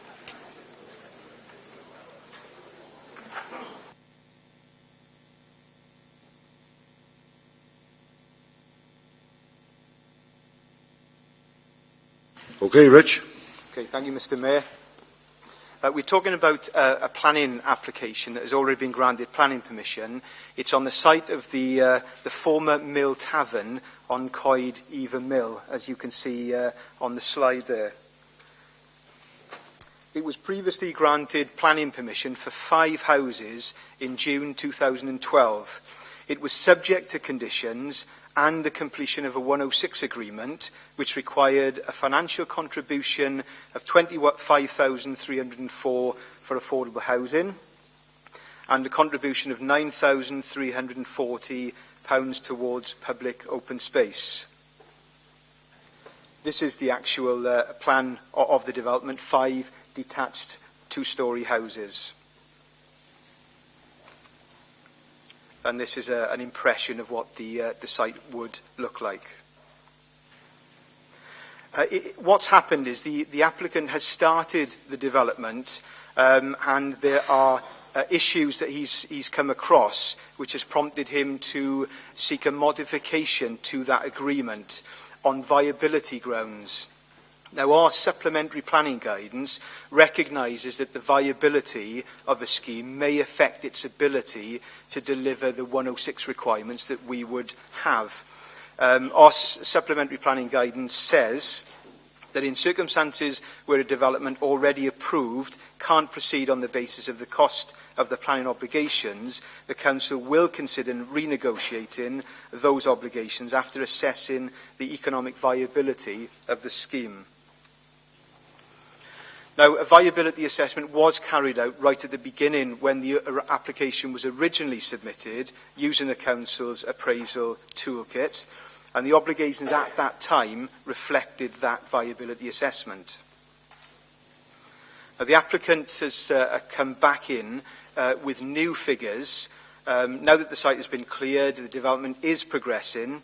Okay, Rich. Okay, thank you, Mr. Mayor. We're talking about a planning application that has already been granted planning permission. It's on the site of the former Mill Tavern on Coed Eva Mill, as you can see on the slide there. It was previously granted planning permission for 5 houses in June 2012. It was subject to conditions and the completion of a 106 agreement, which required a financial contribution of £25,304 for affordable housing and a contribution of £9,340 towards public open space. This is the actual plan of the development, 5 detached 2-storey houses. And this is an impression of what the site would look like. What's happened is the applicant has started the development and there are issues that he's come across which has prompted him to seek a modification to that agreement on viability grounds. Now, our supplementary planning guidance recognises that the viability of a scheme may affect its ability to deliver the 106 requirements that we would have. Our supplementary planning guidance says that in circumstances where a development already approved can't proceed on the basis of the cost of the planning obligations, the Council will consider renegotiating those obligations after assessing the economic viability of the scheme. Now, a viability assessment was carried out right at the beginning when the application was originally submitted using the Council's appraisal toolkit, and the obligations at that time reflected that viability assessment. Now, the applicant has come back in with new figures. Now that the site has been cleared, the development is progressing.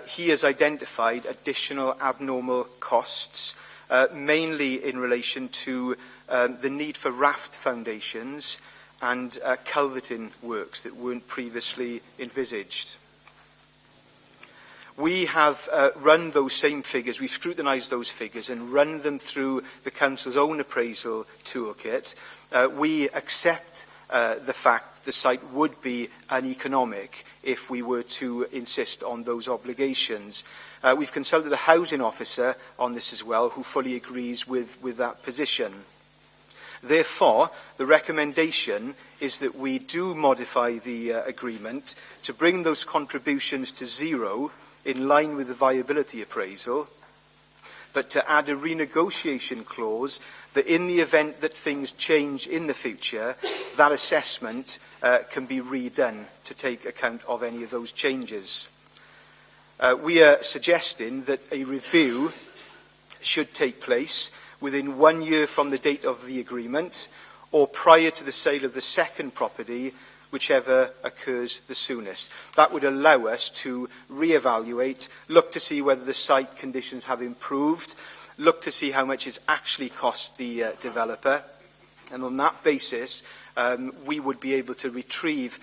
He has identified additional abnormal costs, mainly in relation to the need for raft foundations and culverting works that weren't previously envisaged. We have run those same figures, we've scrutinised those figures and run them through the Council's own appraisal toolkit. We accept the fact the site would be uneconomic if we were to insist on those obligations. We've consulted the housing officer on this as well, who fully agrees with that position. Therefore, the recommendation is that we do modify the agreement to bring those contributions to zero in line with the viability appraisal, but to add a renegotiation clause that in the event that things change in the future, that assessment can be redone to take account of any of those changes. We are suggesting that a review should take place within 1 year from the date of the agreement or prior to the sale of the second property, whichever occurs the soonest. That would allow us to re-evaluate, look to see whether the site conditions have improved, look to see how much it's actually cost the developer, and on that basis we would be able to retrieve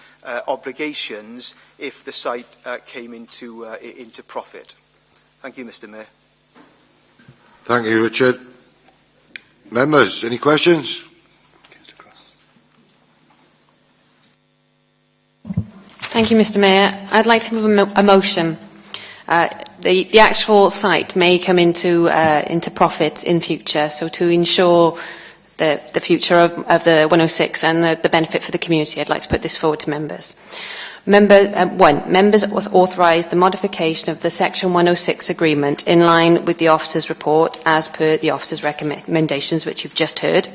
obligations if the site came into profit. Thank you, Mr. Mayor. Thank you, Richard. Members, any questions? Thank you, Mr. Mayor. I'd like to move a motion. The actual site may come into profit in future, so to ensure the future of the 106 and the benefit for the community, I'd like to put this forward to members. Members authorise the modification of the Section 106 agreement in line with the officer's report as per the officer's recommendations, which you've just heard.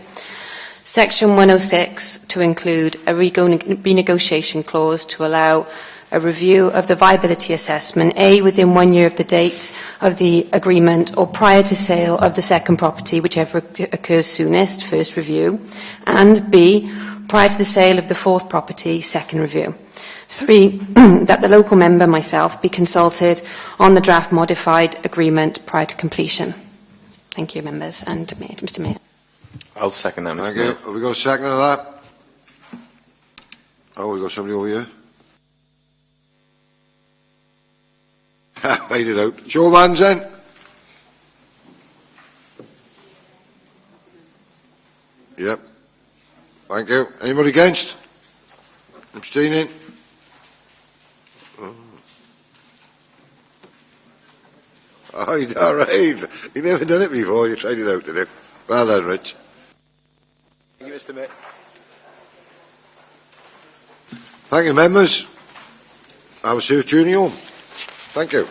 Section 106 to include a renegotiation clause to allow a review of the viability assessment, A, within 1 year of the date of the agreement or prior to sale of the second property, whichever occurs soonest, first review, and B, prior to the sale of the fourth property, second review. 3, that the local member, myself, be consulted on the draft modified agreement prior to completion. Thank you, members, and Mr. Mayor. I'll second that, Mr. Thank Mayor. you. Have we got a second of that? Oh, we've got somebody over here. Made it out. Show of hands then. Yep. Thank you. Anybody against? Abstaining? Oh, you're all right. You've never done it before. You tried it out today. Well done, Rich. Thank you, Mr. Mayor. Thank you, members. Have a safe journey home. Thank you.